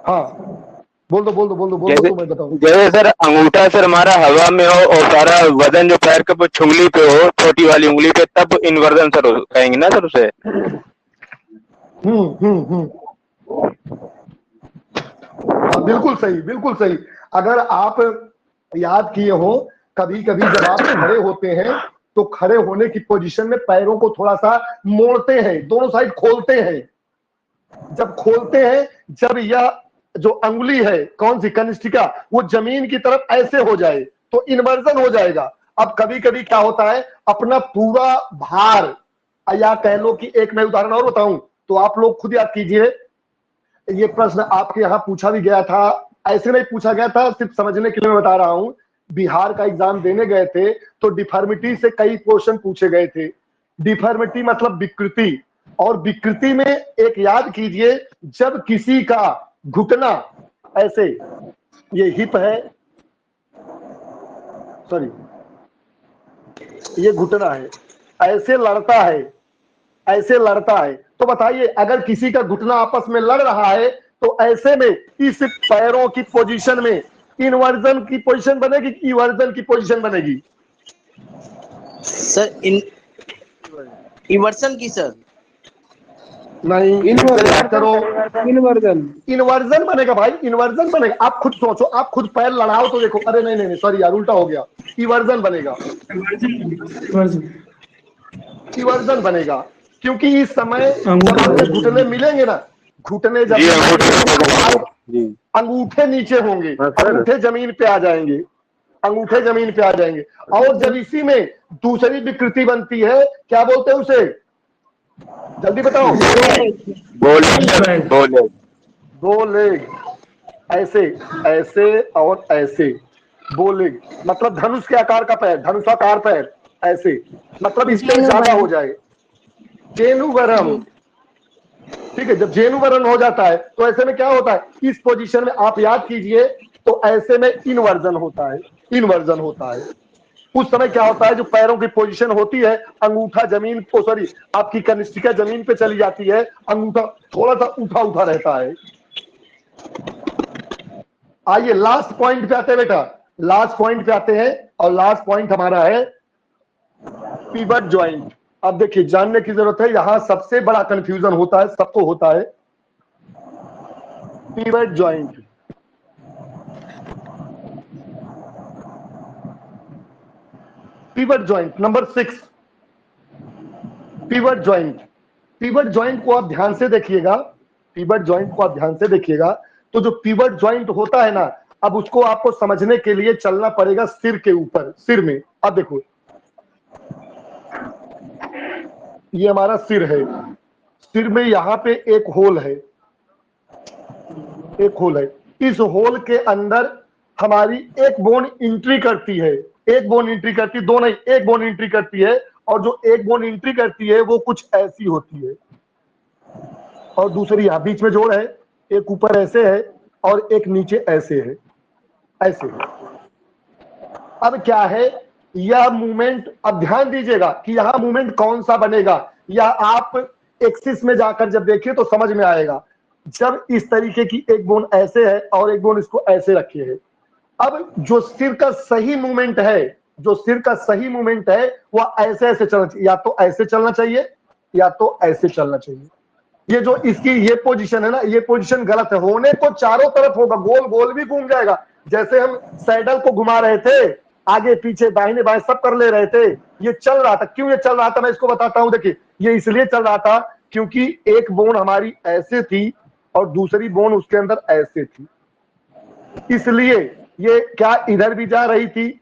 हाँ बोल दो जैसे- तो मैं बताऊं। जैसे सर अंगूठा सर हमारा हवा में हो और सारा वजन जो पैर के उंगली पे हो, छोटी वाली उंगली पे, तब इन्वर्जन सर कहेंगे ना सर उसे। हाँ, बिल्कुल सही। अगर आप याद किए हो, कभी कभी जब आप खड़े होते हैं तो खड़े होने की पोजीशन में पैरों को थोड़ा सा मोड़ते हैं, दोनों साइड खोलते हैं। जब खोलते हैं, जब यह जो अंगुली है, कौन सी, कनिष्ठिका, वो जमीन की तरफ ऐसे हो जाए तो इन्वर्जन हो जाएगा। अब कभी कभी क्या होता है, अपना पूरा भार, या कह लो कि एक मैं उदाहरण और बताऊं तो आप लोग खुद याद कीजिए। ये प्रश्न आपके यहाँ पूछा भी गया था, ऐसे नहीं पूछा गया था, सिर्फ समझने के लिए मैं बता रहा हूं। बिहार का एग्जाम देने गए थे तो डिफॉर्मिटी से कई क्वेश्चन पूछे गए थे। डिफॉर्मिटी मतलब विकृति, और विकृति में एक याद कीजिए, जब किसी का घुटना ऐसे, ये हिप है, सॉरी ये घुटना है, ऐसे लड़ता है, तो बताइए अगर किसी का घुटना आपस में लड़ रहा है तो ऐसे में इस पैरों की पोजीशन में इन्वर्जन की पोजीशन बनेगी कि इवर्जन की पोजीशन बनेगी? सर इवर्सन की सर नहीं, करो, इन्वर्जन बनेगा भाई, इन्वर्जन बनेगा। आप खुद सोचो, आप खुद पैर लड़ाओ तो देखो, अरे नहीं सॉरी यार, उल्टा हो गया, इवर्जन बनेगा, इवर्जन बनेगा, क्योंकि इस समय जब आपके घुटने मिलेंगे ना, घुटने जब अंगूठे नीचे होंगे, अंगूठे जमीन पे आ जाएंगे, और जब इसी में दूसरी विकृति बनती है, क्या बोलते हैं उसे, जल्दी बताओ। दो लेग, ऐसे और ऐसे, दो लेग मतलब धनुष के आकार का पैर, धनुषाकार पैर, ऐसे मतलब इससे ज्यादा हो जाए, जेनुवरम। ठीक है, जब जेनुवरम हो जाता है तो ऐसे में क्या होता है, इस पोजीशन में आप याद कीजिए तो ऐसे में इन्वर्जन होता है। उस समय क्या होता है, जो पैरों की पोजीशन होती है, अंगूठा जमीन को, सॉरी आपकी कनिष्ठिका जमीन पे चली जाती है, अंगूठा थोड़ा सा उठा रहता है। आइए लास्ट पॉइंट पे आते हैं बेटा, लास्ट पॉइंट पे आते हैं, और लास्ट पॉइंट हमारा है पिवट जॉइंट। अब देखिए, जानने की जरूरत है, यहां सबसे बड़ा कंफ्यूजन होता है, सबको होता है, pivot joint. Pivot joint number 6, pivot joint को आप ध्यान से देखिएगा, तो जो पिवट जॉइंट होता है ना, अब उसको आपको समझने के लिए चलना पड़ेगा सिर के ऊपर, सिर में। अब देखो, ये हमारा सिर है, सिर में यहाँ पे एक होल है, इस होल के अंदर हमारी एक बोन एंट्री करती है, दो नहीं, एक बोन एंट्री करती है, और जो एक बोन एंट्री करती है वो कुछ ऐसी होती है, और दूसरी यहाँ बीच में जोड़ है, एक ऊपर ऐसे है और एक नीचे ऐसे है, ऐसे। अब क्या है, यह मूवमेंट, अब ध्यान दीजिएगा कि यहां मूवमेंट कौन सा बनेगा, या आप एक्सिस में जाकर जब देखिए तो समझ में आएगा। जब इस तरीके की एक बोन ऐसे है और एक बोन इसको ऐसे रखी है, अब जो सिर का सही मूवमेंट है, वह ऐसे चलना चाहिए, या तो ऐसे चलना चाहिए या तो ऐसे चलना चाहिए। ये जो इसकी ये पोजीशन है ना, ये पोजीशन गलत है, होने को चारों तरफ होगा, गोल गोल भी घूम जाएगा। जैसे हम सैडल को घुमा रहे थे, आगे पीछे दाहिने बाएं सब कर ले रहे थे, ये चल रहा था। क्यों ये चल रहा था, मैं इसको बताता हूं। देखिए, ये इसलिए चल रहा था क्योंकि एक बोन हमारी ऐसे थी और दूसरी बोन उसके अंदर ऐसे थी, इसलिए ये क्या इधर भी जा रही थी,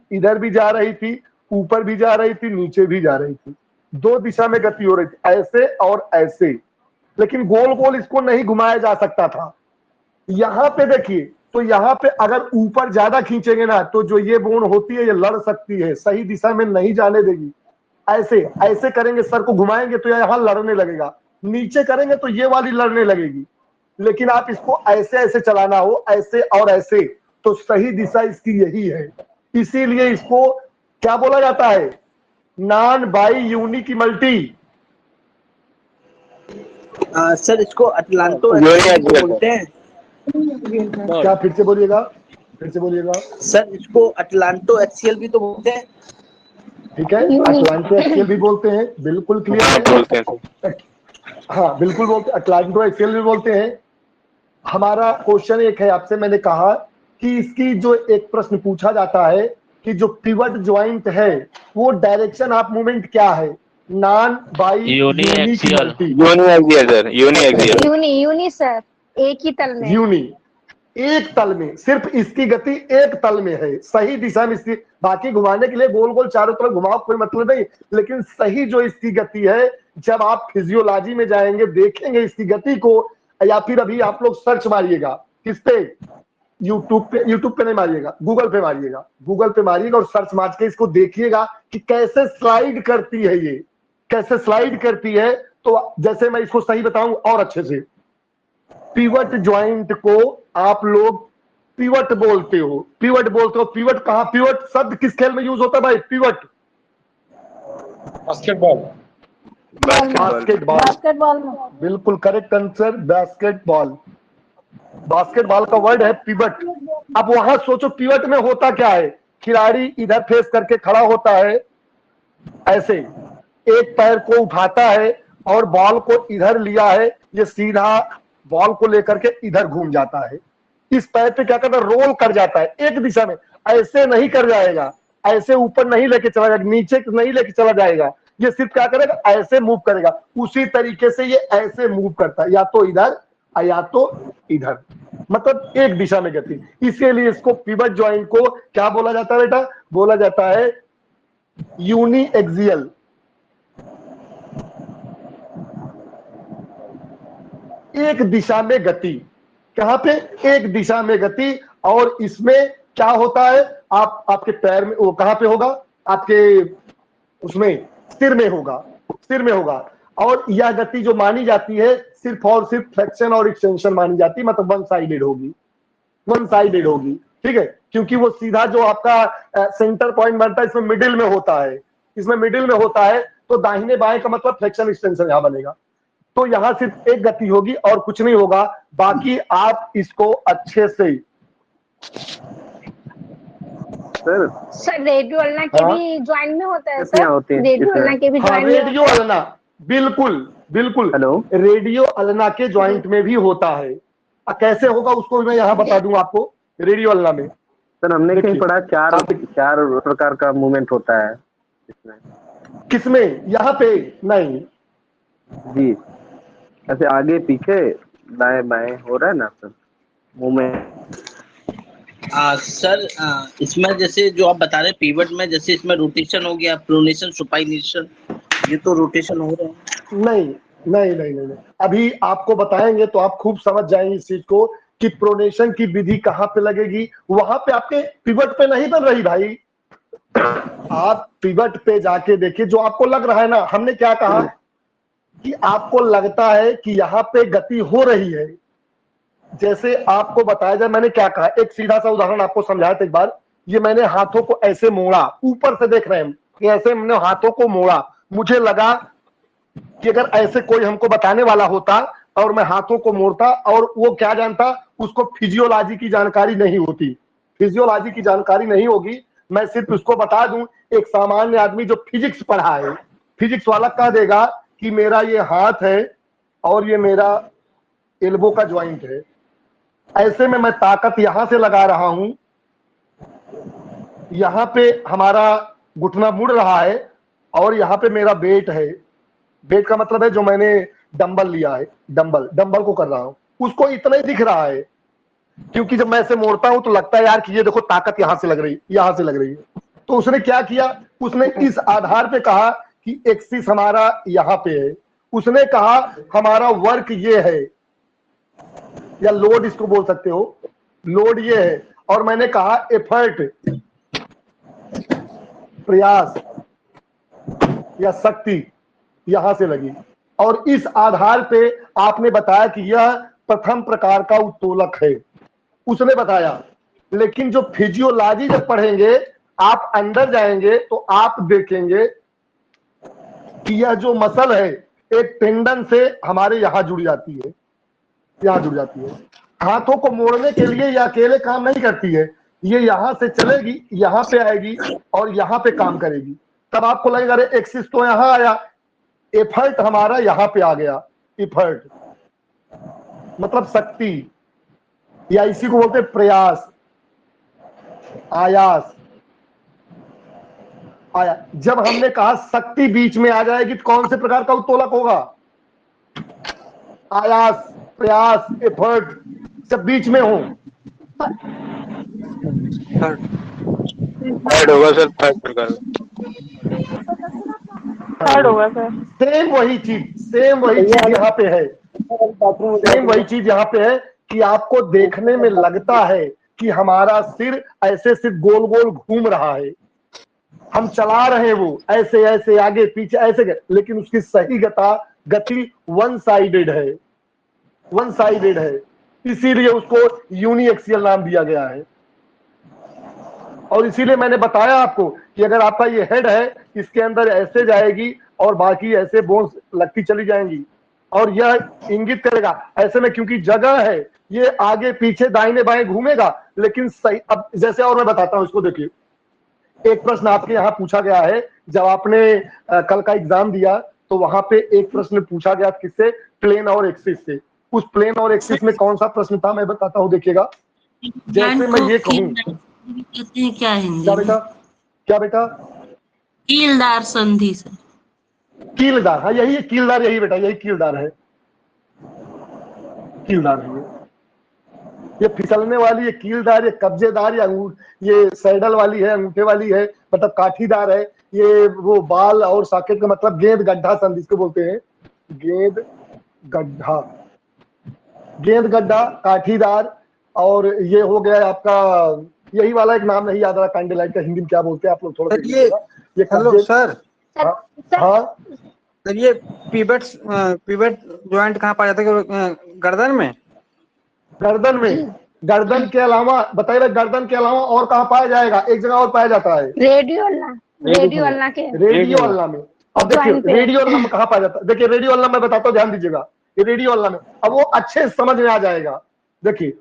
ऊपर भी जा रही थी, नीचे भी जा रही थी, दो दिशा में गति हो रही थी, ऐसे और ऐसे। लेकिन गोल गोल इसको नहीं घुमाया जा सकता था। यहां पे देखिए, तो यहाँ पे अगर ऊपर ज्यादा खींचेंगे ना, तो जो ये बोन होती है ये लड़ सकती है, सही दिशा में नहीं जाने देगी। ऐसे करेंगे, सर को घुमाएंगे तो यहाँ लड़ने लगेगा, नीचे करेंगे तो ये वाली लड़ने लगेगी, लेकिन आप इसको ऐसे ऐसे चलाना हो, ऐसे और ऐसे, तो सही दिशा इसकी यही है। इसीलिए इसको क्या बोला जाता है, non bi uni multi. Sir इसको अटलांटो बोलते हैं। क्या फिर से बोलिएगा, फिर से बोलिएगा। सर इसको अटलांटो एक्सियल भी तो बोलते हैं। ठीक है, अटलांटो एक्सियल भी बोलते हैं, बिल्कुल क्लियर बोलते है। हाँ बिल्कुल बोलते, अटलांटो एक्सियल भी बोलते हैं। हमारा क्वेश्चन एक है आपसे, मैंने कहा कि इसकी जो एक प्रश्न पूछा जाता है कि जो पिवट ज्वाइंट है वो डायरेक्शन ऑफ मूवमेंट क्या है, non bi uni multi. Uniaxial sir, uniaxial. Uni sir, एक ही तल में। यूनी, एक तल में, सिर्फ इसकी गति एक तल में है, सही दिशा में इसकी, बाकी घुमाने के लिए गोल गोल चारों तरफ घुमाओ कोई मतलब नहीं, लेकिन सही जो इसकी गति है, जब आप फिजियोलॉजी में जाएंगे देखेंगे इसकी गति को, या फिर अभी आप लोग सर्च मारिएगा किस पे, यूट्यूब पे नहीं मारिएगा, गूगल पे मारिएगा, गूगल पे मारिएगा और सर्च मार के इसको देखिएगा कि कैसे स्लाइड करती है, ये कैसे स्लाइड करती है। तो जैसे मैं इसको सही बताऊं और अच्छे से, पिवट ज्वाइंट को आप लोग पिवट बोलते हो, पिवट बोलते हो। पिवट कहां, पिवट शब्द किस खेल में यूज होता है भाई, पिवट? बास्केटबॉल। बास्केटबॉल, बास्केटबॉल में। बिल्कुल करेक्ट आंसर, बास्केटबॉल। बास्केटबॉल का वर्ड है पिवट। अब वहां सोचो पिवट में होता क्या है, खिलाड़ी इधर फेस करके खड़ा होता है, ऐसे एक पैर को उठाता है और बॉल को इधर लिया है, ये सीधा बॉल को लेकर के इधर घूम जाता है, इस पैर पे क्या करता है, रोल कर जाता है एक दिशा में, ऐसे नहीं कर जाएगा, ऐसे ऊपर नहीं लेके चला जाएगा, नीचे नहीं लेके चला जाएगा, ये सिर्फ क्या करेगा, ऐसे मूव करेगा। उसी तरीके से ये ऐसे मूव करता है, या तो इधर या तो इधर, मतलब एक दिशा में गति। इसीलिए इसको पिवट ज्वाइंट को क्या बोला जाता है बेटा, बोला जाता है यूनी एक्सियल। एक दिशा में गति, कहां पे, एक दिशा में गति। और इसमें क्या होता है, आपके पैर में, वो कहां पे होगा, आपके उसमें सिर में होगा, सिर में होगा। और यह गति जो मानी जाती है सिर्फ और सिर्फ फ्लेक्शन और एक्सटेंशन मानी जाती है, मतलब वन साइडेड होगी, वन साइडेड होगी, ठीक है, क्योंकि वो सीधा जो आपका सेंटर पॉइंट बनता है इसमें मिडिल में होता है, इसमें मिडिल में होता है, तो दाहिने बाएं का मतलब फ्लेक्शन एक्सटेंशन यहां बनेगा। तो यहां सिर्फ एक गति होगी और कुछ नहीं होगा, बाकी आप इसको अच्छे से। सर रेडियो अल्ना के भी ज्वाइंट में होता है सर, रेडियो अल्ना के भी हाँ ज्वाइंट में रेडियो अल्ना, बिल्कुल बिल्कुल, रेडियो अल्ना के ज्वाइंट में भी होता है। कैसे होगा उसको मैं यहाँ बता दूं आपको, रेडियो अल्ना में। सर हमने कहीं पढ़ा चार प्रकार का मूवमेंट होता है इसमें, किसमें, यहाँ पे नहीं जी, ऐसे आगे पीछे दाएं बाएं हो रहा है ना सर मूवमेंट। सर इसमें जैसे जो आप बता रहे हैं पिवट में, जैसे इसमें रोटेशन हो गया, प्रोनेशन, सुपाइनेशन, ये तो रोटेशन हो रहे हैं। नहीं नहीं नहीं नहीं, अभी आपको बताएंगे तो आप खूब समझ जाएंगे इस चीज को कि प्रोनेशन की विधि कहाँ पे लगेगी। वहां पे आपके पिवट पे नहीं बन रही भाई, आप पिवट पे जाके देखिए, जो आपको लग रहा है ना, हमने क्या कहा कि आपको लगता है कि यहाँ पे गति हो रही है, जैसे आपको बताया जाए, मैंने क्या कहा, एक सीधा सा उदाहरण आपको समझाया था एक बार। ये मैंने हाथों को ऐसे मोड़ा, ऊपर से देख रहे हैं कि ऐसे मैंने हाथों को मोड़ा, मुझे लगा कि अगर ऐसे कोई हमको बताने वाला होता और मैं हाथों को मोड़ता, और वो क्या जानता, उसको फिजियोलॉजी की जानकारी नहीं होती, फिजियोलॉजी की जानकारी नहीं होगी, मैं सिर्फ उसको बता दूं, एक सामान्य आदमी जो फिजिक्स पढ़ा है, फिजिक्स वाला कह देगा कि मेरा ये हाथ है और ये मेरा एल्बो का ज्वाइंट है, ऐसे में मैं ताकत यहां से लगा रहा हूं, यहां पे हमारा घुटना मुड़ रहा है और यहां पे मेरा वेट है, वेट का मतलब है जो मैंने डंबल लिया है, डंबल को कर रहा हूं, उसको इतना ही दिख रहा है, क्योंकि जब मैं ऐसे मोड़ता हूं तो लगता है यार कि ये देखो ताकत यहां से लग रही, यहां से लग रही है। तो उसने क्या किया, उसने इस आधार पे कहा कि एक्सिस हमारा यहां पे है, उसने कहा हमारा वर्क ये है, या लोड इसको बोल सकते हो, लोड ये है, और मैंने कहा एफर्ट, प्रयास या शक्ति यहां से लगी, और इस आधार पे आपने बताया कि यह प्रथम प्रकार का उत्तोलक है, उसने बताया। लेकिन जो फिजियोलॉजी जब पढ़ेंगे, आप अंदर जाएंगे तो आप देखेंगे कि यह जो मसल है एक टेंडन से हमारे यहां जुड़ जाती है, यहां जुड़ जाती है। हाथों को मोड़ने के लिए यह अकेले काम नहीं करती है, ये यहां से चलेगी, यहां पे आएगी और यहां पे काम करेगी। तब आपको लगेगा अरे एक्सिस तो यहां आया, एफर्ट हमारा यहां पे आ गया। एफर्ट मतलब शक्ति, या इसी को बोलते प्रयास, आयास। आया जब हमने कहा शक्ति बीच में आ जाएगी तो कौन से प्रकार का उत्तोलक होगा? आयास, प्रयास, एफर्ट जब बीच में हो। थर्ड होगा सर, थर्ड प्रकार। थर्ड होगा सर। सेम वही चीज यहाँ पे है, सेम वही चीज यहाँ पे है कि आपको देखने में लगता है कि हमारा सिर ऐसे सिर्फ गोल गोल घूम रहा है, हम चला रहे हैं वो ऐसे ऐसे आगे पीछे ऐसे, लेकिन उसकी सही गति वन साइडेड है, वन साइडेड है। इसीलिए उसको यूनिएक्सियल नाम दिया गया है। और इसीलिए मैंने बताया आपको कि अगर आपका ये हेड है, इसके अंदर ऐसे जाएगी और बाकी ऐसे बोन्स लगती चली जाएंगी, और यह इंगित करेगा ऐसे में, क्योंकि जगह है, ये आगे पीछे दाहिने बाएं घूमेगा, लेकिन सही। अब जैसे और मैं बताता हूं इसको, देखिए एक प्रश्न आपके यहाँ पूछा गया है, जब आपने कल का एग्जाम दिया तो वहां पे एक प्रश्न पूछा गया किससे? प्लेन और एक्सिस से। उस प्लेन और एक्सिस में कौन सा प्रश्न था मैं बताता हूँ, देखिएगा। जैसे मैं ये कहूँ, क्या हिंदी क्या बेटा, क्या बेटा? कीलदार संधि से। कीलदार, हाँ यही है कीलदार, यही बेटा, यही कीलदार है, कीलदार है ये फिसलने वाली है कीलदार, ये कब्जेदार, या ये सैडल वाली है, अंगूठे वाली है, मतलब काठीदार है। ये वो बाल और सॉकेट का मतलब गेंद गड्ढा संधि इसको बोलते हैं, गेंद गड्ढा, गेंद गड्ढा, काठीदार। और ये हो गया आपका, यही वाला एक नाम नहीं याद रहा, कैंडललाइट का हिंदी में क्या बोलते हैं आप लोग थोड़ा ये हेलो सर। हाँ सर ये पिवट जॉइंट कहाँ पाया जाता है? गर्दन में? गर्दन में, गर्दन के अलावा बताइए, गर्दन के अलावा और कहाँ पाया जाएगा? एक जगह और पाया जाता है, रेडियो अल्ला में। अब देखिए रेडियो अल्ला में कहाँ पाया जाता है, देखिए रेडियो अल्ला में बताता हूँ, ध्यान दीजिएगा। ये रेडियो अल्ला में, अब वो अच्छे समझ में आ जाएगा। देखिए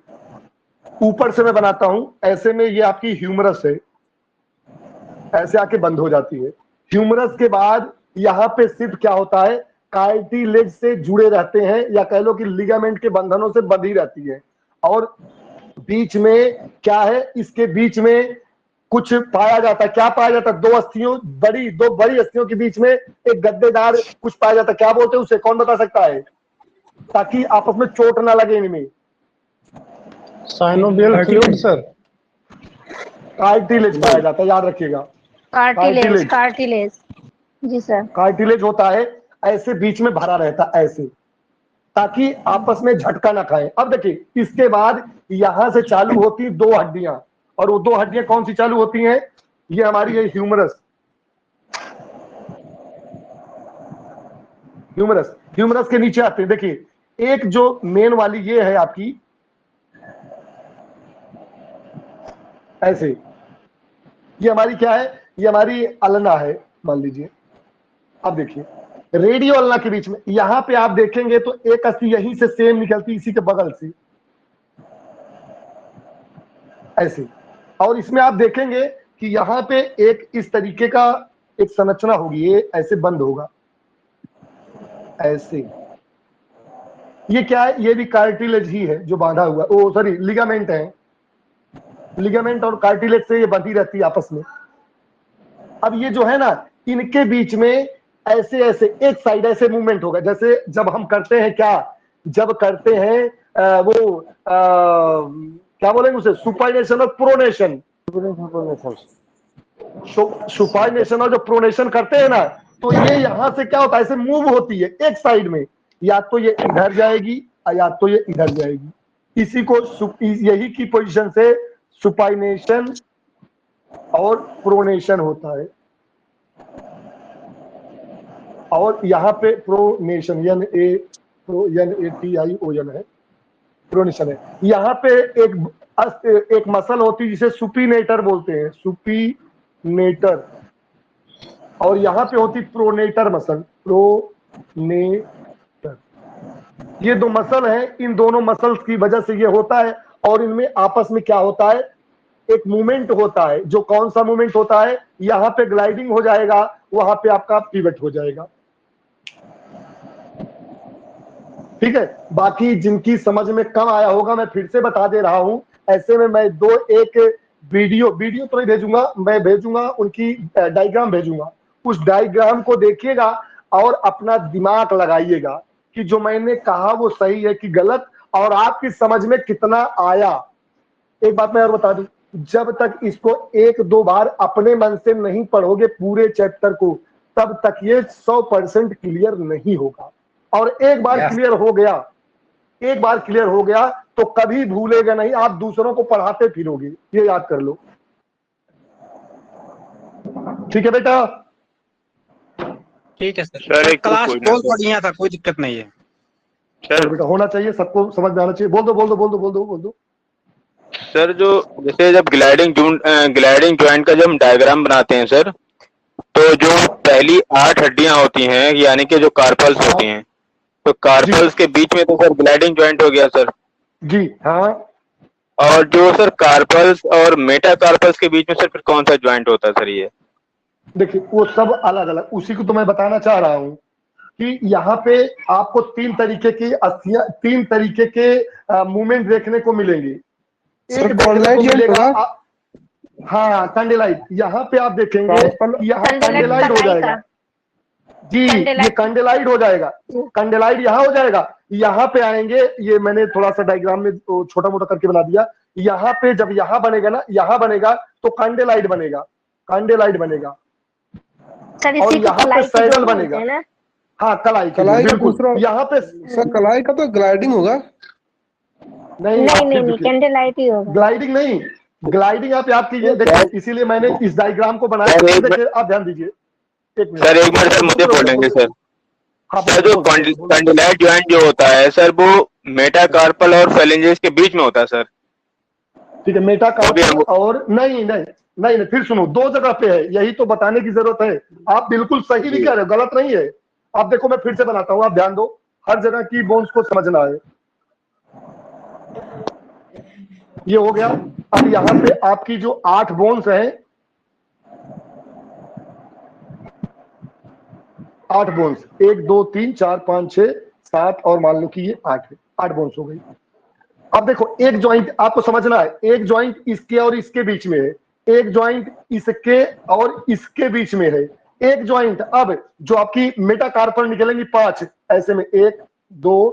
ऊपर से मैं बनाता हूं, ऐसे में ये आपकी ह्यूमरस है, ऐसे आके बंद हो जाती है। ह्यूमरस के बाद यहाँ पे सिर्फ क्या होता है, कार्टिलेज से जुड़े रहते हैं, या कह लो कि लिगामेंट के बंधनों से बंधी रहती है। और बीच में क्या है, इसके बीच में कुछ पाया जाता है। क्या पाया जाता है? दो बड़ी अस्थियों के बीच में एक गद्देदार कुछ पाया जाता है। क्या बोलते हैं उसे, कौन बता सकता है, ताकि आपस में चोट ना लगे इनमें? Synovial fluid sir. कार्टिलेज पाया जाता है, याद रखिएगा। कार्टिलेज जी सर। कार्टिलेज होता है, ऐसे बीच में भरा रहता है ऐसे, ताकि आपस में झटका ना खाए। अब देखिए इसके बाद यहां से चालू होती दो हड्डियां, और वो दो हड्डियां कौन सी चालू होती हैं? ये हमारी है ह्यूमरस, ह्यूमरस के नीचे आते हैं। देखिए एक जो मेन वाली ये है आपकी, ऐसे, ये हमारी क्या है? ये हमारी अल्ना है मान लीजिए। अब देखिए रेडियो अल्ना के बीच में, यहां पे आप देखेंगे तो एक अस्थि यहीं से सेम निकलती, इसी के बगल से ऐसे। और इसमें आप देखेंगे कि यहाँ पे एक इस तरीके का एक संरचना होगी, ये ऐसे बंद होगा ऐसे। ये क्या है? ये भी कार्टिलेज ही है जो बांधा हुआ, ओ सॉरी लिगामेंट है, लिगामेंट और कार्टिलेज से ये बंधी रहती है आपस में। अब ये जो है ना, इनके बीच में ऐसे ऐसे एक साइड ऐसे मूवमेंट होगा, जैसे जब हम करते हैं क्या, जब करते हैं क्या बोलेंगे उसे, सुपाइनेशन और प्रोनेशन। सुपाइनेशन और जो प्रोनेशन करते हैं ना, तो ये यहां से क्या होता है, ऐसे मूव होती है एक साइड में, या तो ये इधर जाएगी या तो ये इधर जाएगी। इसी को यही की पोजीशन से सुपाइनेशन और प्रोनेशन होता है। और यहाँ पे प्रोनेशन NATION है, प्रोनेशन है। यहाँ पे एक मसल होती है जिसे सुपीनेटर बोलते हैं, सुपीनेटर, और यहाँ पे होती प्रोनेटर मसल, प्रोनेटर। ये दो मसल हैं, इन दोनों मसल्स की वजह से ये होता है। और इनमें आपस में क्या होता है, एक मूवमेंट होता है। जो कौन सा मूवमेंट होता है, यहाँ पे ग्लाइडिंग हो जाएगा, वहां पे आपका पिवट हो जाएगा। ठीक है, बाकी जिनकी समझ में कम आया होगा मैं फिर से बता दे रहा हूं। ऐसे में मैं एक वीडियो तो नहीं भेजूंगा, मैं भेजूंगा उनकी डायग्राम भेजूंगा। उस डायग्राम को देखिएगा और अपना दिमाग लगाइएगा कि जो मैंने कहा वो सही है कि गलत, और आपकी समझ में कितना आया। एक बात मैं और बता दूं, जब तक इसको 1-2 बार अपने मन से नहीं पढ़ोगे पूरे चैप्टर को, तब तक ये 100% क्लियर नहीं होगा। और एक बार क्लियर हो गया तो कभी भूलेगा नहीं, आप दूसरों को पढ़ाते फिरोगे, ये याद कर लो। ठीक है बेटा? ठीक है सर। सर क्लास बहुत बढ़िया था, कोई दिक्कत नहीं है सर। बेटा होना चाहिए, सबको समझ में आना चाहिए। बोल दो। सर जो जैसे जब ग्लाइडिंग जॉइंट का जब हम डायग्राम बनाते हैं सर, तो जो पहली 8 हड्डियां होती हैं यानी कि जो कार्पल्स होती हैं, तो कार्पल्स के बीच में तो सर ग्लाइडिंग जॉइंट हो गया सर जी। हाँ, और जो सर कार्पल्स और मेटा कार्पल्स के बीच में सर फिर कौन सा जॉइंट होता है सर? ये देखिए वो सब अलग अलग, उसी को तो मैं बताना चाह रहा हूं कि यहाँ पे आपको 3 तरीके के मूवमेंट देखने को मिलेंगे। एक देखने को मिलेगा, हाँ कंडेलाइट। यहाँ पे आप देखेंगे, यहाँ कंडेलाइट हो जाएगा जी, ये कंडेलाइट हो जाएगा, कंडेलाइट यहाँ हो जाएगा। यहाँ पे आएंगे, ये मैंने थोड़ा सा डायग्राम में छोटा मोटा करके बना दिया। यहाँ पे जब यहाँ बनेगा ना, यहाँ बनेगा तो कंडेलाइट बनेगा। और यहाँ पे सैडल बनेगा। हाँ, कलाई बिल्कुल। यहाँ पे सर कलाई का तो ग्लाइडिंग होगा। नहीं, कैंडललाइट ही होगा। ग्लाइडिंग नहीं, ग्लाइडिंग आप याद कीजिए। देखिए इसीलिए मैंने इस डायग्राम को बनाया। देखिए आप ध्यान दीजिए सर, एक मिनट सर, मुझे बोलेंगे सर। सर जो कंडेलाइट जॉइंट जो होता है सर, वो मेटाकार्पल और फेलेंजेस के बीच में होता है सर। ठीक है, मेटाकार्पल और नहीं, फिर सुनो, 2 जगह पे है, यही तो बताने की जरूरत है। आप बिल्कुल सही भी कह रहे हो, गलत नहीं है। आप देखो मैं फिर से बनाता हूँ, आप ध्यान दो, हर जगह की बोन्स को समझना है। ये हो गया। अब यहाँ पे आपकी जो 8 बोन्स हैं, 8 बोन्स, 1 2 3 4 5 6 7 और मान लो कि ये 8 बोन्स हो गई। अब देखो एक जॉइंट आपको समझना है, एक जॉइंट इसके और इसके बीच में है, एक जॉइंट इसके और इसके बीच में है, एक जॉइंट। अब जो आपकी मेटाकार्पल निकलेंगी 5, ऐसे में 1 2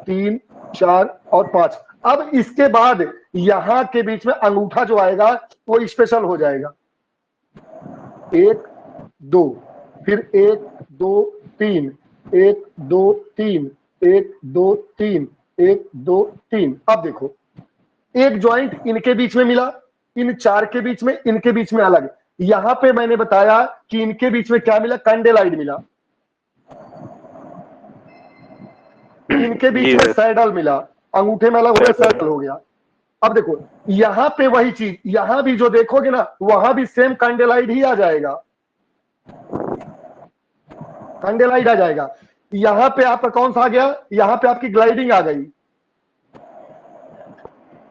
3 4 और 5। अब इसके बाद यहां के बीच में अंगूठा जो आएगा वो स्पेशल हो जाएगा। 1 2, फिर 1 2 3, 1 2 3, 1 2 3, 1 2 3। अब देखो एक जॉइंट इनके बीच में मिला, इन 4 के बीच में, इनके बीच में अलग। यहां पे मैंने बताया कि इनके बीच में क्या मिला, कंडेलाइट मिला, इनके बीच में सैडल मिला, अंगूठे में अलग हो गया, सैडल हो गया। अब देखो यहां पे वही चीज, यहां भी जो देखोगे ना, वहां भी सेम कंडेलाइट ही आ जाएगा, कंडेलाइट आ जाएगा। यहां पे आपका कौन सा आ गया, यहां पे आपकी ग्लाइडिंग आ गई,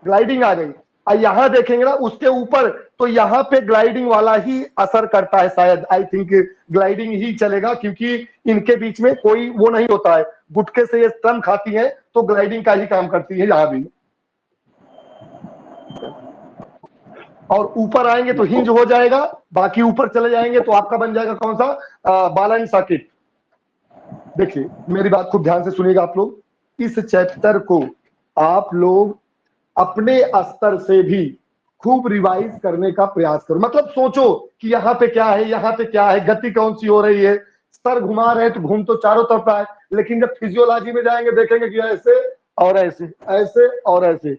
ग्लाइडिंग आ गई। और यहां देखेंगे ना उसके ऊपर, तो यहां पे ग्लाइडिंग वाला ही असर करता है शायद, आई थिंक ग्लाइडिंग ही चलेगा, क्योंकि इनके बीच में कोई वो नहीं होता है। गुटके से ये स्तन खाती है तो ग्लाइडिंग का ही काम करती है यहां भी। और ऊपर आएंगे तो हिंज हो जाएगा, बाकी ऊपर चले जाएंगे तो आपका बन जाएगा कौन सा, बाल एंड सॉकेट। देखिए मेरी बात खूब ध्यान से सुनिएगा आप लोग, इस चैप्टर को आप लोग अपने स्तर से भी खूब रिवाइज करने का प्रयास करो। मतलब सोचो कि यहाँ पे क्या है, यहाँ पे क्या है, गति कौन सी हो रही है, सर घुमा रहे हैं तो घूम तो चारों तरफ है, लेकिन जब फिजियोलॉजी में जाएंगे देखेंगे कि ऐसे और ऐसे, ऐसे और ऐसे।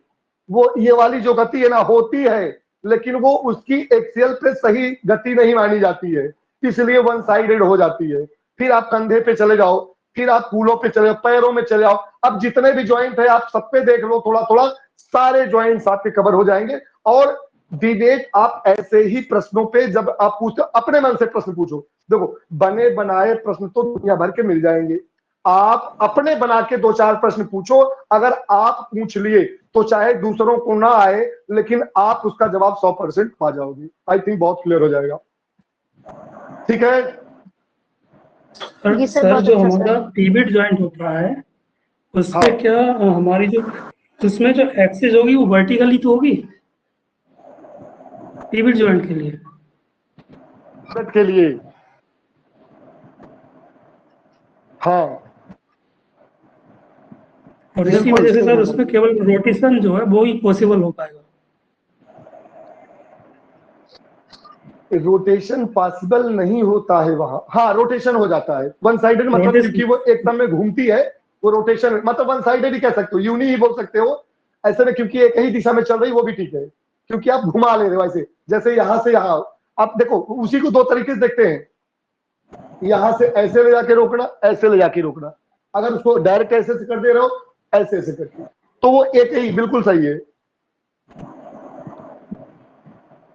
वो ये वाली जो गति है ना होती है, लेकिन वो उसकी एक्सियल पे सही गति नहीं मानी जाती है, इसलिए वन साइडेड हो जाती है। फिर आप कंधे पे चले जाओ, फिर आप कूलों पे चले जाओ, पैरों में चले जाओ। अब जितने भी ज्वाइंट है आप सब पे देख लो थोड़ा थोड़ा, सारे ज्वाइंट्स आपके कवर हो जाएंगे। और विवेक, आप ऐसे ही प्रश्नों पे जब आप पूछते अपने मन से प्रश्न पूछो। देखो बने बनाए प्रश्न तो दुनिया भर के मिल जाएंगे, आप अपने बना के 2-4 प्रश्न पूछो। अगर आप पूछ लिए तो चाहे दूसरों को ना आए, लेकिन आप उसका जवाब 100% पा जाओगे। आई थिंक बहुत क्लियर हो जाएगा। ठीक है सर जो हमारा पिवट ज्वाइंट होता है उसपे क्या हमारी जो उसमें जो एक्सिस होगी वो वर्टिकली तो होगी पिवट ज्वाइंट के लिए? के लिए हाँ, और इसी वजह से सर उसमें केवल रोटेशन जो है वो ही पॉसिबल हो पाएगा। रोटेशन पॉसिबल नहीं होता है वहां। हाँ, रोटेशन हो जाता है वन साइडेड, मतलब क्योंकि वो एक दम में घूमती है, वो रोटेशन मतलब वन साइडेड ही कह सकते हो, यूनी ही बोल सकते हो ऐसे में, क्योंकि एक ही दिशा में चल रही वो भी ठीक है, क्योंकि आप घुमा ले रहे हो ऐसे, जैसे यहां से यहां। आप देखो उसी को 2 तरीके से देखते हैं, यहां से ऐसे ले जाके रोकना, ऐसे ले जाके रोकना। अगर उसको डायरेक्ट ऐसे से कर दे रहे हो, ऐसे ऐसे करके, तो वो एक ही बिल्कुल सही है।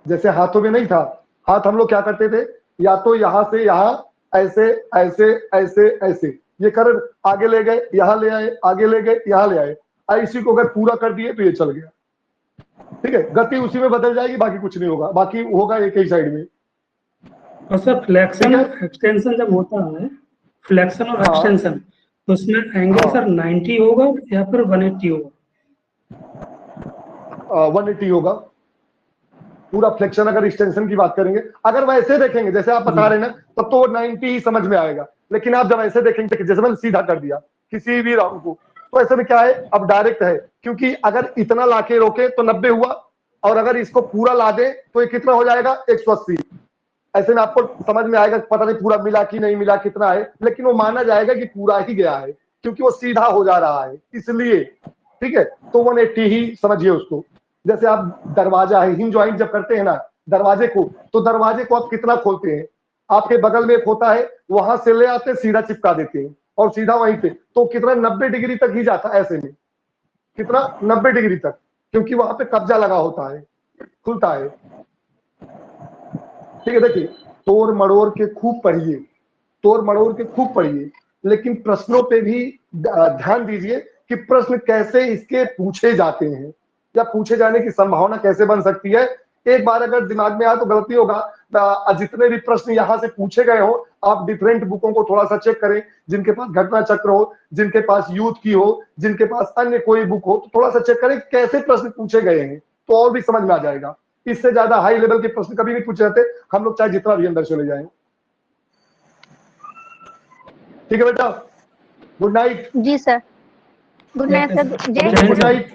जैसे हाथों में नहीं था, हाथ हम लोग क्या करते थे, या तो यहां से यहां ऐसे ऐसे ऐसे ऐसे ये कर आगे ले गए, यहां ले आए, आगे ले गए, यहां ले आए। इसी को अगर पूरा कर दिए तो ये चल गया। ठीक है, गति उसी में बदल जाएगी, बाकी कुछ नहीं होगा, बाकी होगा एक ही साइड में। और सर फ्लेक्शन और एक्सटेंशन जब होता है, फ्लेक्शन और एक्सटेंशन, तो उसमें एंगल सर 90 होगा या फिर 180 होगा? 180 होगा पूरा फ्लेक्शन। अगर एक्सटेंशन की बात करेंगे, अगर वैसे देखेंगे जैसे आप बता रहे हैं ना, तब तो 90 ही समझ में आएगा। लेकिन आप जब ऐसे देखेंगे, जैसे मैंने सीधा कर दिया किसी भी राउंड को, तो ऐसे में क्या है, अब डायरेक्ट है, क्योंकि अगर इतना लाके रोके तो 90 हुआ, और अगर इसको पूरा ला दे तो ये कितना हो जाएगा, 180। ऐसे में आपको समझ में आएगा, पता नहीं पूरा मिला कि नहीं मिला, कितना है, लेकिन वो माना जाएगा कि पूरा ही गया है, क्योंकि वो सीधा हो जा रहा है इसलिए। ठीक है, तो 180 ही समझिए उसको। जैसे आप दरवाजा है, हिंज ज्वाइंट जब करते हैं ना दरवाजे को, तो दरवाजे को आप कितना खोलते हैं, आपके बगल में एक होता है, वहां से ले आते सीधा चिपका देते हैं और सीधा वहीं पे, तो कितना 90 डिग्री तक ही जाता है ऐसे में, कितना 90 डिग्री तक, क्योंकि वहां पे कब्जा लगा होता है, खुलता है। ठीक है, देखिए तोड़ मड़ोड़ के खूब पढ़िए, तोड़ मड़ोड़ के खूब पढ़िए, लेकिन प्रश्नों पे भी ध्यान दीजिए कि प्रश्न कैसे इसके पूछे जाते हैं, या पूछे जाने की संभावना कैसे बन सकती है। एक बार अगर दिमाग में आए तो गलती होगा। जितने भी प्रश्न यहाँ से पूछे गए हो, आप डिफरेंट बुकों को थोड़ा सा चेक करें, जिनके पास घटना चक्र हो, जिनके पास यूथ की हो, जिनके पास अन्य कोई बुक हो, तो थोड़ा सा चेक करें कैसे प्रश्न पूछे गए हैं, तो और भी समझ में आ जाएगा। इससे ज्यादा हाई लेवल के प्रश्न कभी नहीं पूछे जाते, हम लोग चाहे जितना भी अंदर चले जाएं। ठीक है बेटा, गुड नाइट। जी sir, good night sir. Good night,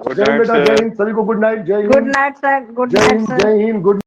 Jai Hind बेटा, जय हिंद सभी को, good night, Jai Hind, good night sir, good night sir. जय हिंद, गुड